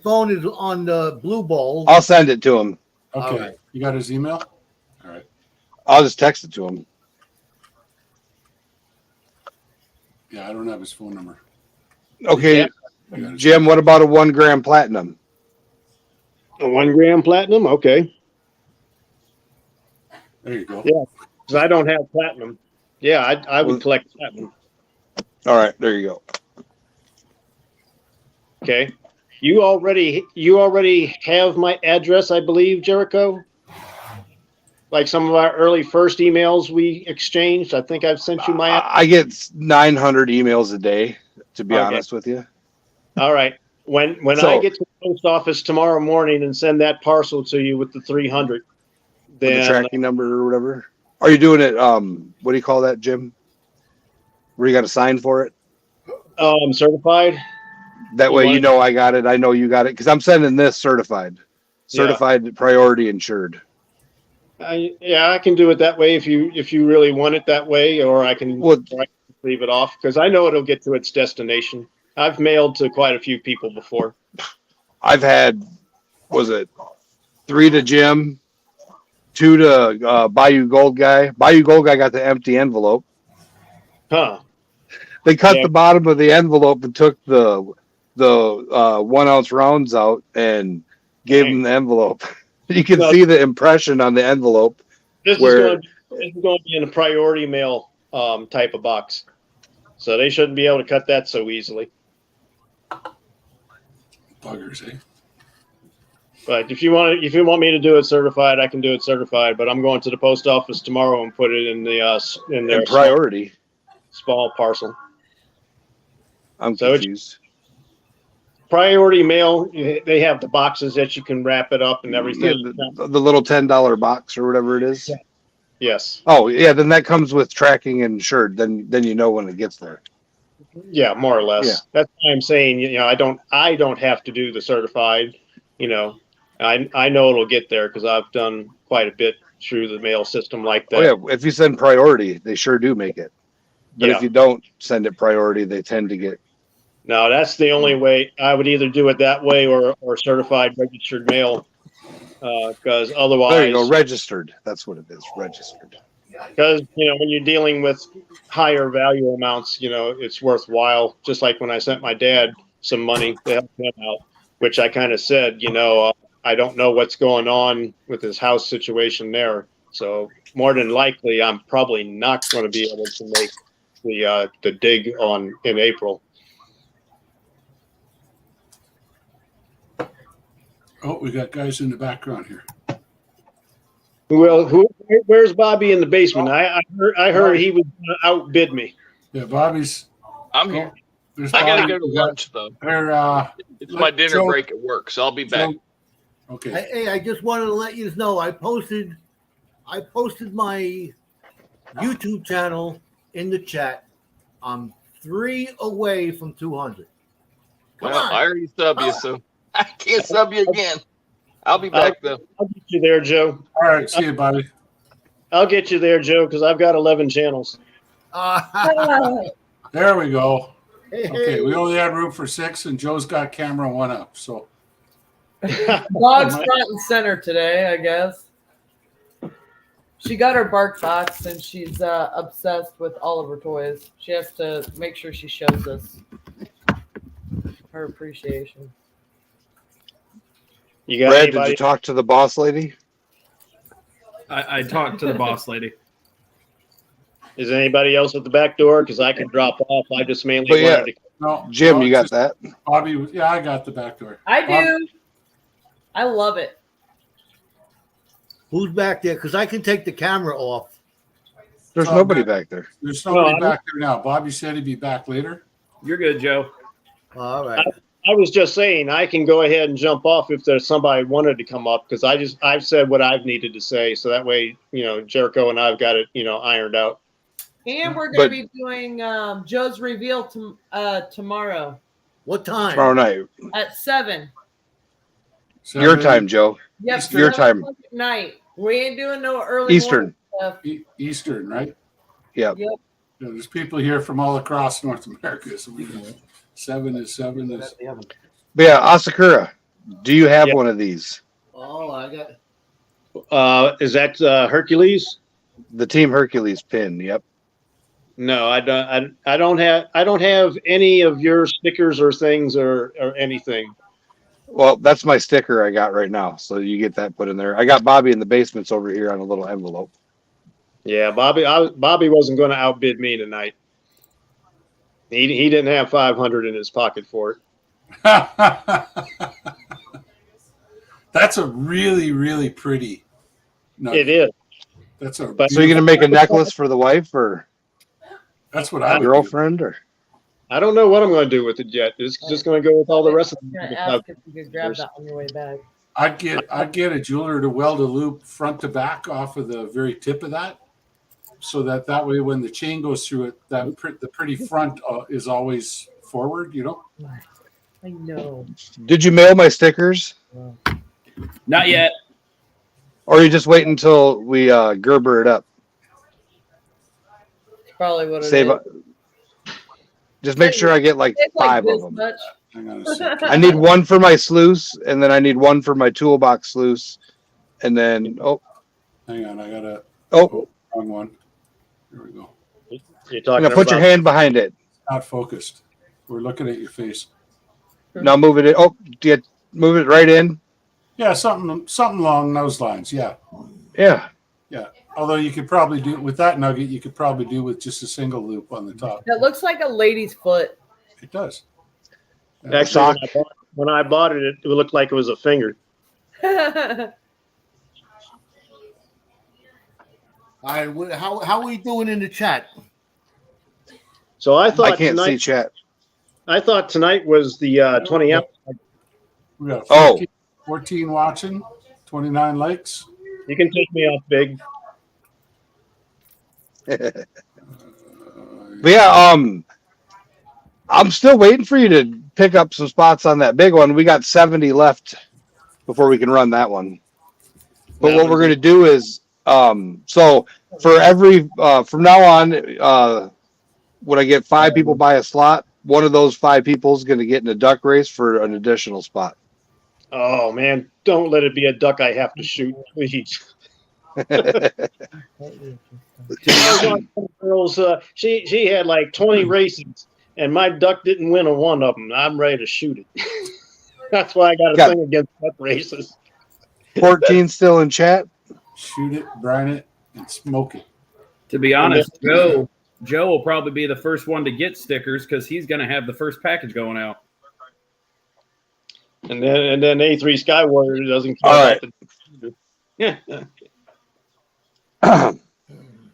S1: phone is on the Blue Bowl.
S3: I'll send it to him.
S2: Okay,
S1: right.
S2: You got his email. All right.
S3: I'll just text it to him.
S2: Yeah, I don't have his phone number.
S3: Okay,
S4: Yeah.
S2: I got his
S3: Jim, what about a 1 gram platinum?
S4: A 1 gram platinum, okay.
S2: There you go.
S4: Yeah. Because I don't have platinum. Yeah, I would collect platinum.
S3: All right, there you go.
S4: Okay. You already have my address, I believe, Jericho. Like some of our early first emails we exchanged. I think I've sent you my address.
S3: I get 900 emails a day, to be honest with you.
S4: All right. When I get to the post office tomorrow morning and send that parcel to you with the 300, then
S3: The tracking number or whatever. Are you doing it? What do you call that, Jim? Where you got to sign for it?
S4: I'm certified.
S3: That way, I got it. I know you got it because I'm sending this certified, priority insured.
S4: I can do it that way if you really want it that way, or I can leave it off because I know it'll get to its destination. I've mailed to quite a few people before.
S3: I've had, was it 3 to Jim, 2 to Bayou Gold Guy. Bayou Gold Guy got the empty envelope.
S4: Huh.
S3: They cut the bottom of the envelope and took the 1 ounce rounds out and gave him the envelope. You can see the impression on the envelope.
S4: This is going to be in a priority mail type of box, so they shouldn't be able to cut that so easily.
S2: Buggers, eh?
S4: But if you want me to do it certified, I can do it certified. But I'm going to the post office tomorrow and put it in their
S3: priority
S4: small parcel.
S3: I'm confused.
S4: priority mail, they have the boxes that you can wrap it up and
S3: Yeah,
S4: everything.
S3: the little $10 box or whatever it is.
S4: Yeah. Yes.
S3: Oh yeah, then that comes with tracking and insured. Then you know when it gets there.
S4: Yeah, more or less.
S3: Yeah.
S4: That's why I'm saying, I don't have to do the certified, I know it'll get there because I've done quite a bit through the mail system like that.
S3: Oh yeah, if you send priority, they sure do make it. But
S4: Yeah.
S3: if you don't send it priority, they tend to get.
S4: No, that's the only way. I would either do it that way or certified registered mail, because
S3: There
S4: otherwise,
S3: you go, registered. That's what it is, registered.
S4: because when you're dealing with higher value amounts, it's worthwhile. Just like when I sent my dad some money to help him out, which I kind of said, I don't know what's going on with his house situation there. So more than likely, I'm probably not going to be able to make the dig in April.
S2: Oh, we got guys in the background here.
S4: Where's Bobby in the basement? I heard he was going to outbid me.
S2: Yeah, Bobby's.
S5: I'm here.
S2: There's
S5: I gotta
S2: Bobby.
S5: go to lunch though. It's my dinner
S2: Joe-
S5: break at work, so I'll be back.
S2: Okay.
S1: Hey, I just wanted to let you know I posted my YouTube channel in the chat. I'm 3 away from 200. Come
S5: Well,
S1: on.
S5: I already sub you, so I can't sub you again. I'll be back though.
S4: I'll get you there, Joe.
S2: All right. See you, Bobby.
S4: I'll get you there, Joe, because I've got 11 channels.
S2: There we go.
S1: Hey,
S2: Okay, we only had room for 6, and Joe's got camera 1 up. So
S6: Dog's front and center today, I guess. She got her bark box and she's obsessed with all of her toys. She has to make sure she shows us her appreciation.
S4: You got
S3: Brad, did
S4: anybody?
S3: you talk to the boss lady?
S7: I talked to the boss lady.
S4: Is anybody else at the back door? Because I can drop off. I just mainly
S3: But yeah.
S4: wanted to.
S2: no,
S3: Jim,
S2: no,
S3: you got
S2: just
S3: that?
S2: Bobby. Yeah, I got the back door.
S6: I do. I love it.
S1: who's back there? Because I can take the camera off.
S3: There's
S2: Oh,
S3: nobody
S2: good.
S3: back there.
S2: There's nobody
S4: No,
S2: back there now. Bobby said he'd be back later.
S7: You're good, Joe.
S1: All right.
S4: I was just saying I can go ahead and jump off if there's somebody wanted to come up because I've said what I've needed to say, so that way Jericho and I've got it ironed out.
S6: And we're
S3: But-
S6: going to be doing Joe's reveal tomorrow
S1: What time?
S3: Tomorrow night.
S6: at 7.
S3: Your
S2: 7
S3: time, Joe.
S6: Yep,
S3: Your
S6: 7
S3: time.
S6: o'clock at night. We ain't doing no early
S3: Eastern.
S6: morning stuff.
S2: Eastern, right?
S3: Yeah.
S6: Yep.
S2: Yeah, there's people here from all across North America. So 7 is.
S3: But yeah, Asakura, do you have
S4: Yeah.
S3: one of these?
S1: Oh, I got.
S4: Is that Hercules?
S3: The Team Hercules pin. Yep.
S4: No, I don't. I don't have any of your stickers or things or anything.
S3: Well, that's my sticker I got right now. So you get that put in there. I got Bobby in the basements over here on a little envelope.
S4: Yeah, Bobby wasn't going to outbid me tonight. He didn't have 500 in his pocket for it.
S2: That's a really, really pretty nugget.
S4: It is.
S2: That's a.
S4: But-
S3: So you're gonna make a necklace for the wife or
S2: That's what I would do.
S3: girlfriend or?
S4: I don't know what I'm going to do with it yet. It's just going to go with all the rest of
S6: I was going
S4: them.
S6: to ask if you could grab that on your way back.
S2: I'd get a jeweler to weld a loop front to back off of the very tip of that, so that way when the chain goes through it, the pretty front is always forward.
S6: I know.
S3: Did you mail my stickers,
S7: Not yet.
S3: or you just wait until we Gerber it up?
S6: Probably what it
S3: Save.
S6: is.
S3: Just make sure I get like
S6: It's like
S3: 5
S6: this
S3: of them.
S6: much.
S2: Hang on a second.
S3: I need one for my sluice, and then I need one for my toolbox sluice, and then
S2: Hang on, I gotta.
S3: oh,
S2: Wrong one. Here we go.
S4: You're talking
S3: now put your
S4: about-
S3: hand behind it.
S2: Not focused. We're looking at your face.
S3: Now move it in. Oh, do you move it right in?
S2: Yeah, something along those lines. Yeah.
S3: Yeah.
S2: Although you could probably do with that nugget, you could probably do with just a single loop on the top.
S6: That looks like a lady's foot.
S2: It does.
S4: Actually,
S3: Sock.
S4: when I bought it, it looked like it was a finger.
S1: All right. How are we doing in the chat?
S4: So I thought
S3: I can't
S4: tonight,
S3: see chat.
S4: I thought tonight was the 20 ounce.
S2: We got
S3: Oh.
S2: 14 watching, 29 likes.
S4: You can take me off big.
S3: But yeah, I'm still waiting for you to pick up some spots on that big one. We got 70 left before we can run that one. But what we're going to do is, so for every, from now on, when I get 5 people buy a slot, one of those 5 people is going to get in a duck race for an additional spot.
S4: Oh man, don't let it be a duck I have to shoot, please. Girls, she had like 20 races, and my duck didn't win a one of them. I'm ready to shoot it. That's why I got to sing against duck races.
S3: 14 still in chat.
S2: Shoot it, brine it, and smoke it.
S7: To be honest, Joe will probably be the first one to get stickers because he's going to have the first package going out.
S4: And then A3 Skywarrior doesn't care
S3: All
S4: about the. Yeah.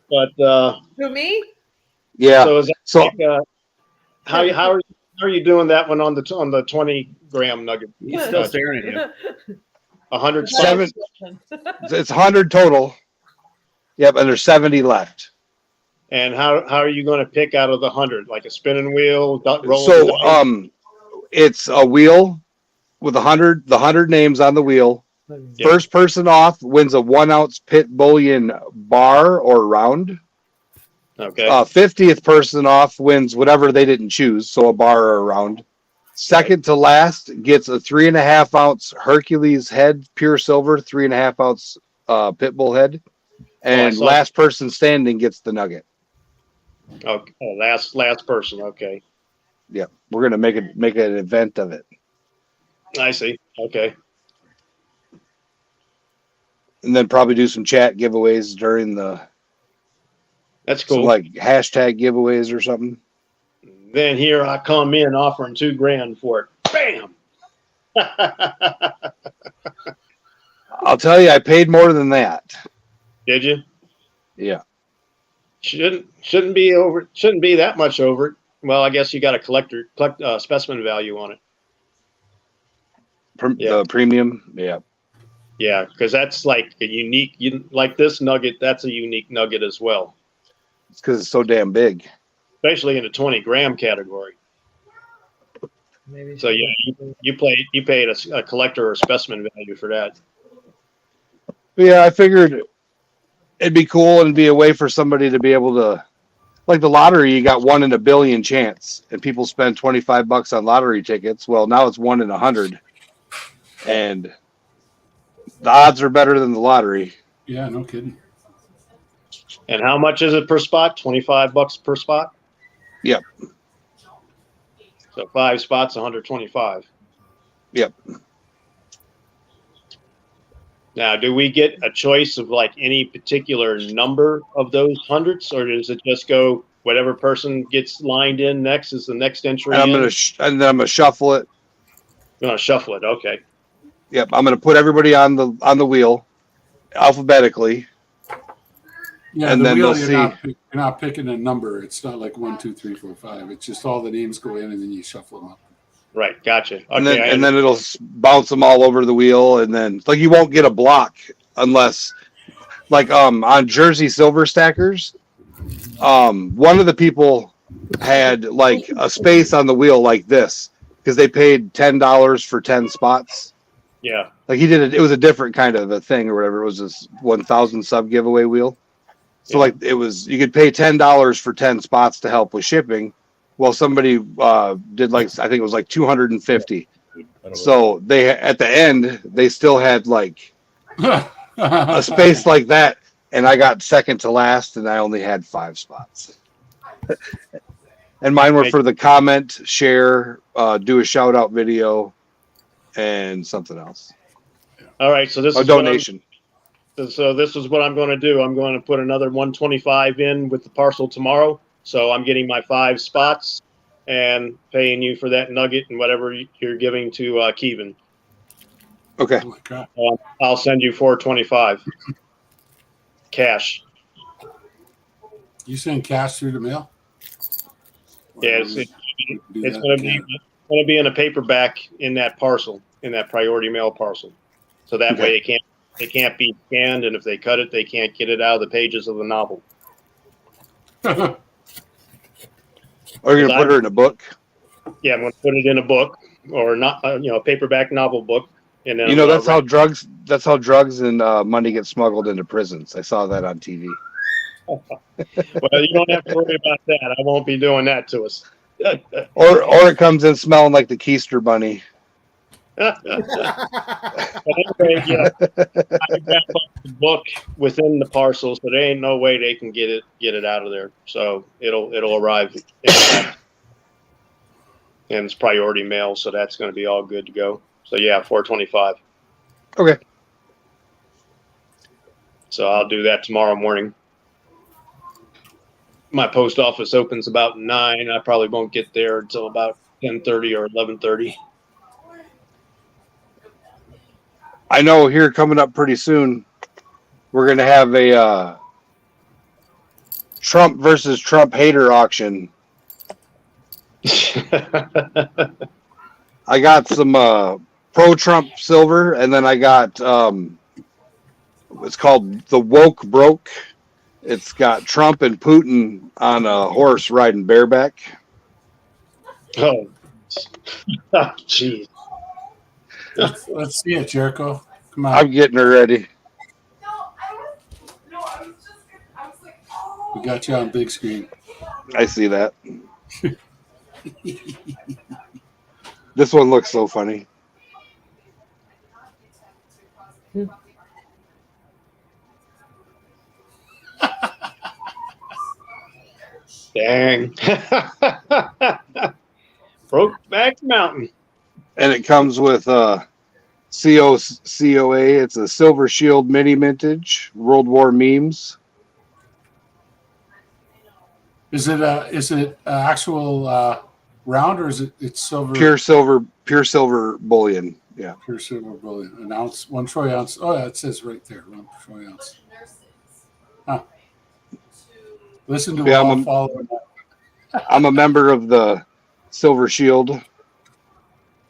S4: But
S6: Who, me?
S3: Yeah.
S4: So is that
S3: So
S4: like, how are you doing that one on the 20-gram nugget?
S7: He's still staring at you.
S4: 100
S3: 7.
S4: spots.
S3: It's 100 total. Yep, and there's 70 left.
S4: And how are you going to pick out of the 100? Like a spinning wheel, rolling
S3: So
S4: dice?
S3: it's a wheel with the 100 names on the wheel.
S4: Yeah.
S3: First person off wins a 1 ounce pit bullion bar or round.
S4: Okay.
S3: 50th person off wins whatever they didn't choose, so a bar or a round. Second to last gets a 3.5 ounce Hercules head, pure silver, 3.5 ounce pit bull head, and last person standing gets the nugget.
S4: Okay. Oh, last person. Okay.
S3: Yep, we're gonna make an event of it,
S4: I see. Okay.
S3: and then probably do some chat giveaways during the.
S4: That's cool.
S3: Some like hashtag giveaways or something.
S4: Then here I come in offering $2,000 for it. Bam!
S3: I'll tell you, I paid more than that.
S4: Did you?
S3: Yeah.
S4: Shouldn't be over. Shouldn't be that much over it. Well, I guess you got a collect specimen value on it.
S3: The premium, yeah.
S4: Yeah, because that's like a unique. Like this nugget, that's a unique nugget as well.
S3: It's because it's so damn big.
S4: Especially in the 20-gram category.
S6: Maybe
S4: so yeah, you paid a collector or specimen value for that.
S3: Yeah, I figured it'd be cool and be a way for somebody to be able to, like the lottery, you got 1 in a billion chance, and people spend $25 on lottery tickets. Well, now it's 1 in 100, and the odds are better than the lottery.
S2: Yeah, no kidding.
S4: And how much is it per spot? $25 per spot.
S3: Yep.
S4: So 5 spots, 125.
S3: Yep.
S4: Now, do we get a choice of like any particular number of those hundreds, or does it just go whatever person gets lined in next is the next entry?
S3: And I'm gonna shuffle it.
S4: You're gonna shuffle it, okay?
S3: Yep. I'm gonna put everybody on the wheel alphabetically.
S2: Yeah,
S3: and
S2: the
S3: then
S2: wheel,
S3: they'll
S2: you're not picking a number. It's not like 1, 2, 3, 4, 5. It's just all the names go in and then you shuffle them up.
S4: Right, gotcha. Okay,
S3: And then it'll bounce them all over the wheel, and then like you won't get a block unless, like on Jersey Silver Stackers, one of the people had like a space on the wheel like this because they paid $10 for 10 spots.
S4: Yeah,
S3: like he did it. It was a different kind of a thing or whatever. It was this 1,000 sub giveaway wheel. So like it was, you could pay $10 for 10 spots to help with shipping. Well, somebody did like, I think it was like 250. So they, at the end, they still had like a space like that. And I got second to last and I only had 5 spots. And mine were for the comment, share, do a shout out video and something else.
S4: All right. So this
S3: is a donation.
S4: So this is what I'm going to do. I'm going to put another 125 in with the parcel tomorrow. So I'm getting my 5 spots and paying you for that nugget and whatever you're giving to Kevin.
S3: Okay.
S2: Oh my God.
S4: I'll send you 425 cash.
S2: You send cash through the mail?
S4: Yes, it'd It's going to be in a paperback in that parcel, in that priority mail parcel. So that way it can't be scanned, and if they cut it, they can't get it out of the pages of the novel.
S3: Are you gonna put her in a book?
S4: Yeah, I'm going to put it in a book or not, a paperback novel book, and then
S3: That's how drugs. That's how drugs and money get smuggled into prisons. I saw that on TV.
S4: Well, you don't have to worry about that. I won't be doing that to us.
S3: Or it comes in smelling like the Keister bunny.
S4: But anyway, yeah, I wrap up the book within the parcel, so there ain't no way they can get it out of there. So it'll arrive, and it's priority mail, so that's going to be all good to go. So yeah, 425.
S3: Okay.
S4: So I'll do that tomorrow morning. My post office opens about 9. I probably won't get there until about 10:30 or 11:30.
S3: I know here coming up pretty soon, we're going to have a Trump versus Trump hater auction. I got some pro-Trump silver, and then I got it's called the Woke Broke. It's got Trump and Putin on a horse riding bareback.
S4: Oh, jeez.
S2: Let's see it, Jericho. Come on.
S3: I'm getting her ready.
S2: We got you on big screen.
S3: I see that. This one looks so funny.
S4: Dang. Brokeback Mountain.
S3: And it comes with COA. It's a Silver Shield mini mintage, World War memes.
S2: Is it actual round, or is it's silver?
S3: Pure silver bullion. Yeah.
S2: Pure silver bullion. An ounce, 1 troy ounce. Oh yeah, it says right there, 1 troy ounce. Huh. Listen to following that.
S3: I'm a member of the Silver Shield,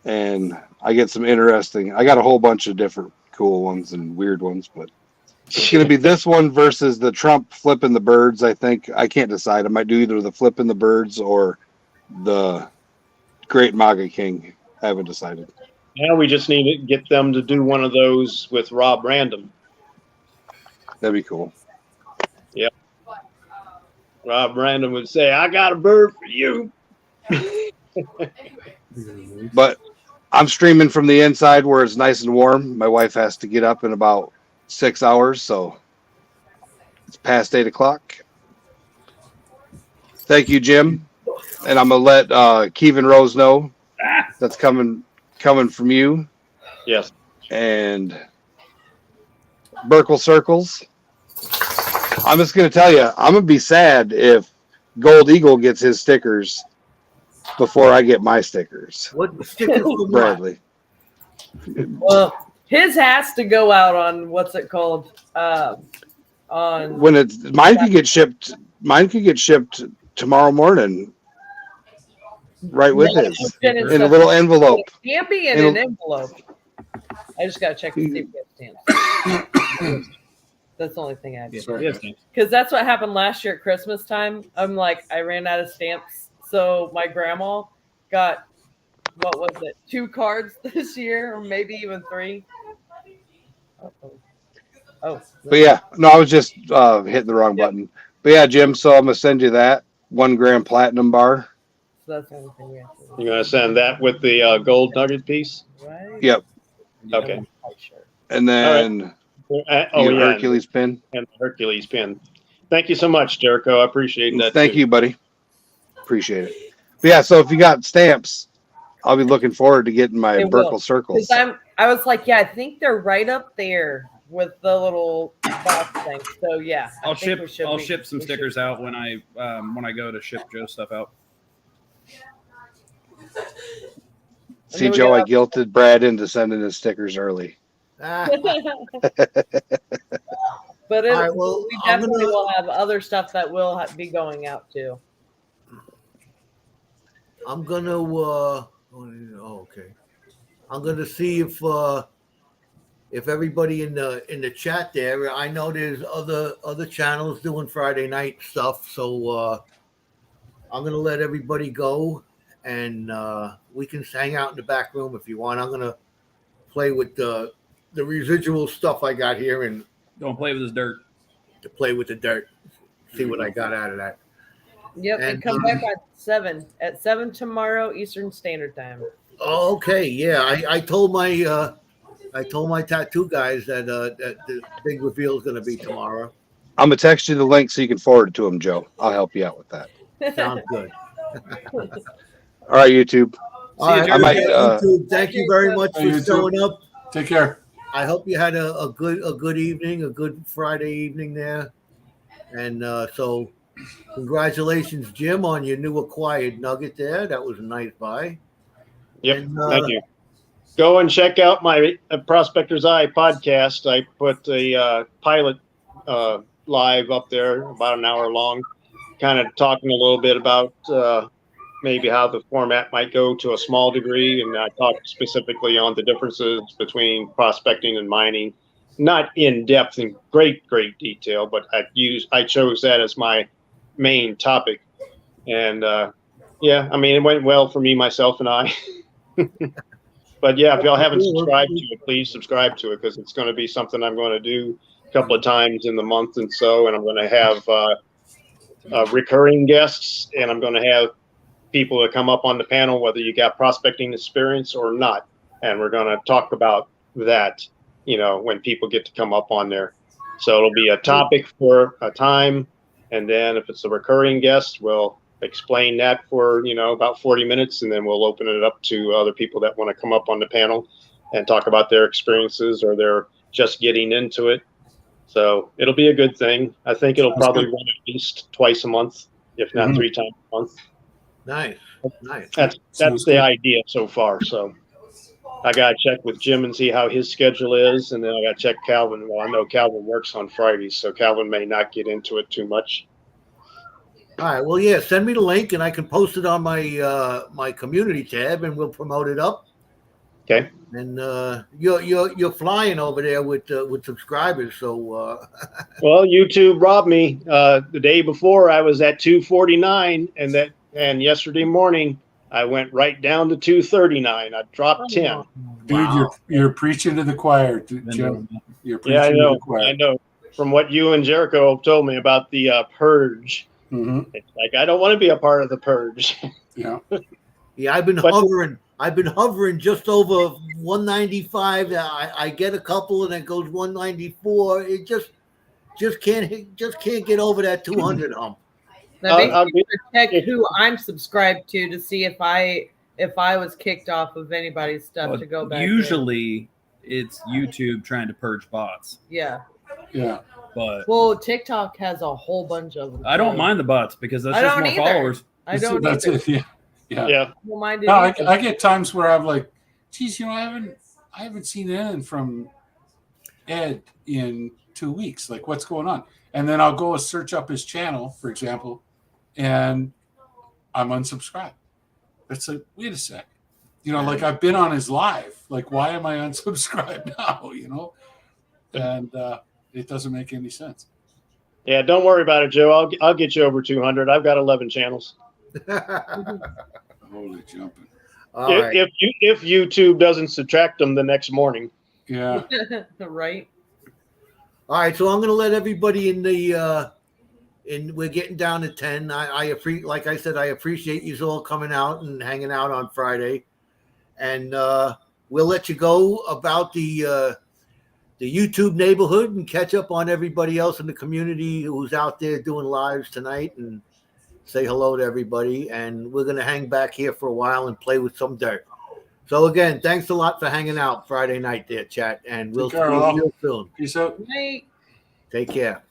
S3: and I get some interesting. I got a whole bunch of different cool ones and weird ones, but it's going to be this one versus the Trump flipping the birds. I think I can't decide. I might do either the flipping the birds or the Great MAGA King. I haven't decided.
S4: Now we just need to get them to do one of those with Rob Random.
S3: That'd be cool.
S4: Yep. Rob Random would say, "I got a bird for you."
S3: But I'm streaming from the inside where it's nice and warm. My wife has to get up in about 6 hours, so it's past 8 o'clock. Thank you, Jim. And I'm gonna let Kevin Rose know that's coming from you.
S4: Yes.
S3: And Burkle Circles. I'm just gonna tell you, I'm gonna be sad if Gold Eagle gets his stickers before I get my stickers.
S1: What stickers for
S3: Bradley?
S6: Well, his has to go out on what's it called? On
S3: When it's mine could get shipped. Mine could get shipped tomorrow morning. Right with his in a little envelope.
S6: It can't be in an envelope. I just gotta check to see if we have stamps. That's the only thing I do. Because that's what happened last year at Christmas time. I'm like, I ran out of stamps. So my grandma got, what was it, 2 cards this year, or maybe even 3. Oh.
S3: But yeah, no, I was just hitting the wrong button. But yeah, Jim, so I'm going to send you that 1 gram platinum bar.
S6: So that's the only thing we have to do.
S4: You're going to send that with the gold nugget piece?
S6: Right?
S3: Yep.
S4: Okay.
S3: And then Hercules pin.
S4: And the Hercules pin. Thank you so much, Jericho. I appreciate that.
S3: Thank you, buddy. Appreciate it. But yeah, so if you got stamps, I'll be looking forward to getting my Burkle Circles.
S6: I was like, yeah, I think they're right up there with the little box thing. So yeah,
S7: I'll ship some stickers out when I go to ship Joe's stuff out.
S3: See, Joe, I guilted Brad into sending his stickers early.
S6: But we definitely will have other stuff that will be going out too.
S1: I'm gonna okay. I'm gonna see if everybody in the chat there. I know there's other channels doing Friday night stuff, so I'm gonna let everybody go, and we can hang out in the back room if you want. I'm gonna play with the residual stuff I got here and
S7: Don't play with this dirt.
S1: to play with the dirt. See
S2: There you
S1: what I
S2: go.
S1: got out of that.
S6: Yep, and come back at 7 tomorrow Eastern Standard Time.
S1: Oh, okay, yeah. I told my tattoo guys that that the big reveal is going to be tomorrow.
S3: I'm gonna text you the link so you can forward it to him, Joe. I'll help you out with that.
S1: Sounds good.
S3: All right, YouTube.
S1: All right,
S3: I might,
S1: YouTube, thank you very much for showing up.
S2: Take care.
S1: I hope you had a good evening, a good Friday evening there. And so congratulations, Jim, on your new acquired nugget there. That was a nice buy.
S4: Yep.
S1: And,
S4: Thank you. Go and check out my Prospector's Eye podcast. I put a pilot live up there, about an hour long, kind of talking a little bit about maybe how the format might go to a small degree. And I talked specifically on the differences between prospecting and mining, not in depth in great detail, but I chose that as my main topic. And yeah, I mean, it went well for me, myself, and I. But yeah, if y'all haven't subscribed to it, please subscribe to it, because it's going to be something I'm going to do a couple of times in the month and so, and I'm going to have recurring guests, and I'm going to have people that come up on the panel, whether you got prospecting experience or not, and we're going to talk about that, you know, when people get to come up on there. So it'll be a topic for a time, and then if it's a recurring guest, we'll explain that for, you know, about 40 minutes, and then we'll open it up to other people that want to come up on the panel and talk about their experiences, or they're just getting into it. So it'll be a good thing. I think it'll probably run at least twice a month, if not 3 times a month.
S1: nice.
S4: That's the idea so far. So I got to check with Jim and see how his schedule is, and then I got to check Calvin. Well, I know Calvin works on Fridays, so Calvin may not get into it too much.
S1: All right. Well, yeah. Send me the link, and I can post it on my my community tab, and we'll promote it up.
S4: Okay.
S1: And you're flying over there with subscribers, so.
S4: Well, YouTube robbed me. The day before, I was at 249, and yesterday morning I went right down to 239. I dropped 10.
S2: Dude,
S1: Wow.
S2: you're preaching to the choir, Jim. You're preaching
S4: Yeah, I
S2: to
S4: know.
S2: the choir.
S4: I know. From what you and Jericho told me about the purge, it's like I don't want to be a part of the purge.
S2: Yeah.
S1: Yeah, I've been hovering just over 195. I get a couple, and it goes 194. It just can't get over that 200 hump.
S6: Now, make sure to check who I'm subscribed to see if I was kicked off of anybody's stuff to go back.
S7: Usually, it's YouTube trying to purge bots.
S6: Yeah.
S2: Yeah.
S7: But
S6: well, TikTok has a whole bunch of them.
S7: I don't mind the bots because that's just more followers.
S6: I don't.
S2: That's it. Yeah. Yeah.
S4: Yeah.
S6: I don't mind it.
S2: No, I get times where I'm like, geez, you know, I haven't seen anything from Ed in 2 weeks. Like, what's going on? And then I'll go search up his channel, for example, and I'm unsubscribed. It's like, wait a sec. You know, like I've been on his live. Like, why am I unsubscribed now? You know, and it doesn't make any sense.
S4: Yeah, don't worry about it, Joe. I'll get you over 200. I've got 11 channels.
S2: Holy jumping.
S4: If YouTube doesn't subtract them the next morning.
S2: Yeah.
S6: Right.
S1: All right, so I'm going to let everybody in the we're getting down to 10. Like I said, I appreciate you all coming out and hanging out on Friday, and we'll let you go about the YouTube neighborhood and catch up on everybody else in the community who's out there doing lives tonight, and say hello to everybody. And we're going to hang back here for a while and play with some dirt. So again, thanks a lot for hanging out Friday night there, chat, and we'll see you soon.
S2: Peace out.
S6: Night.
S1: Take care.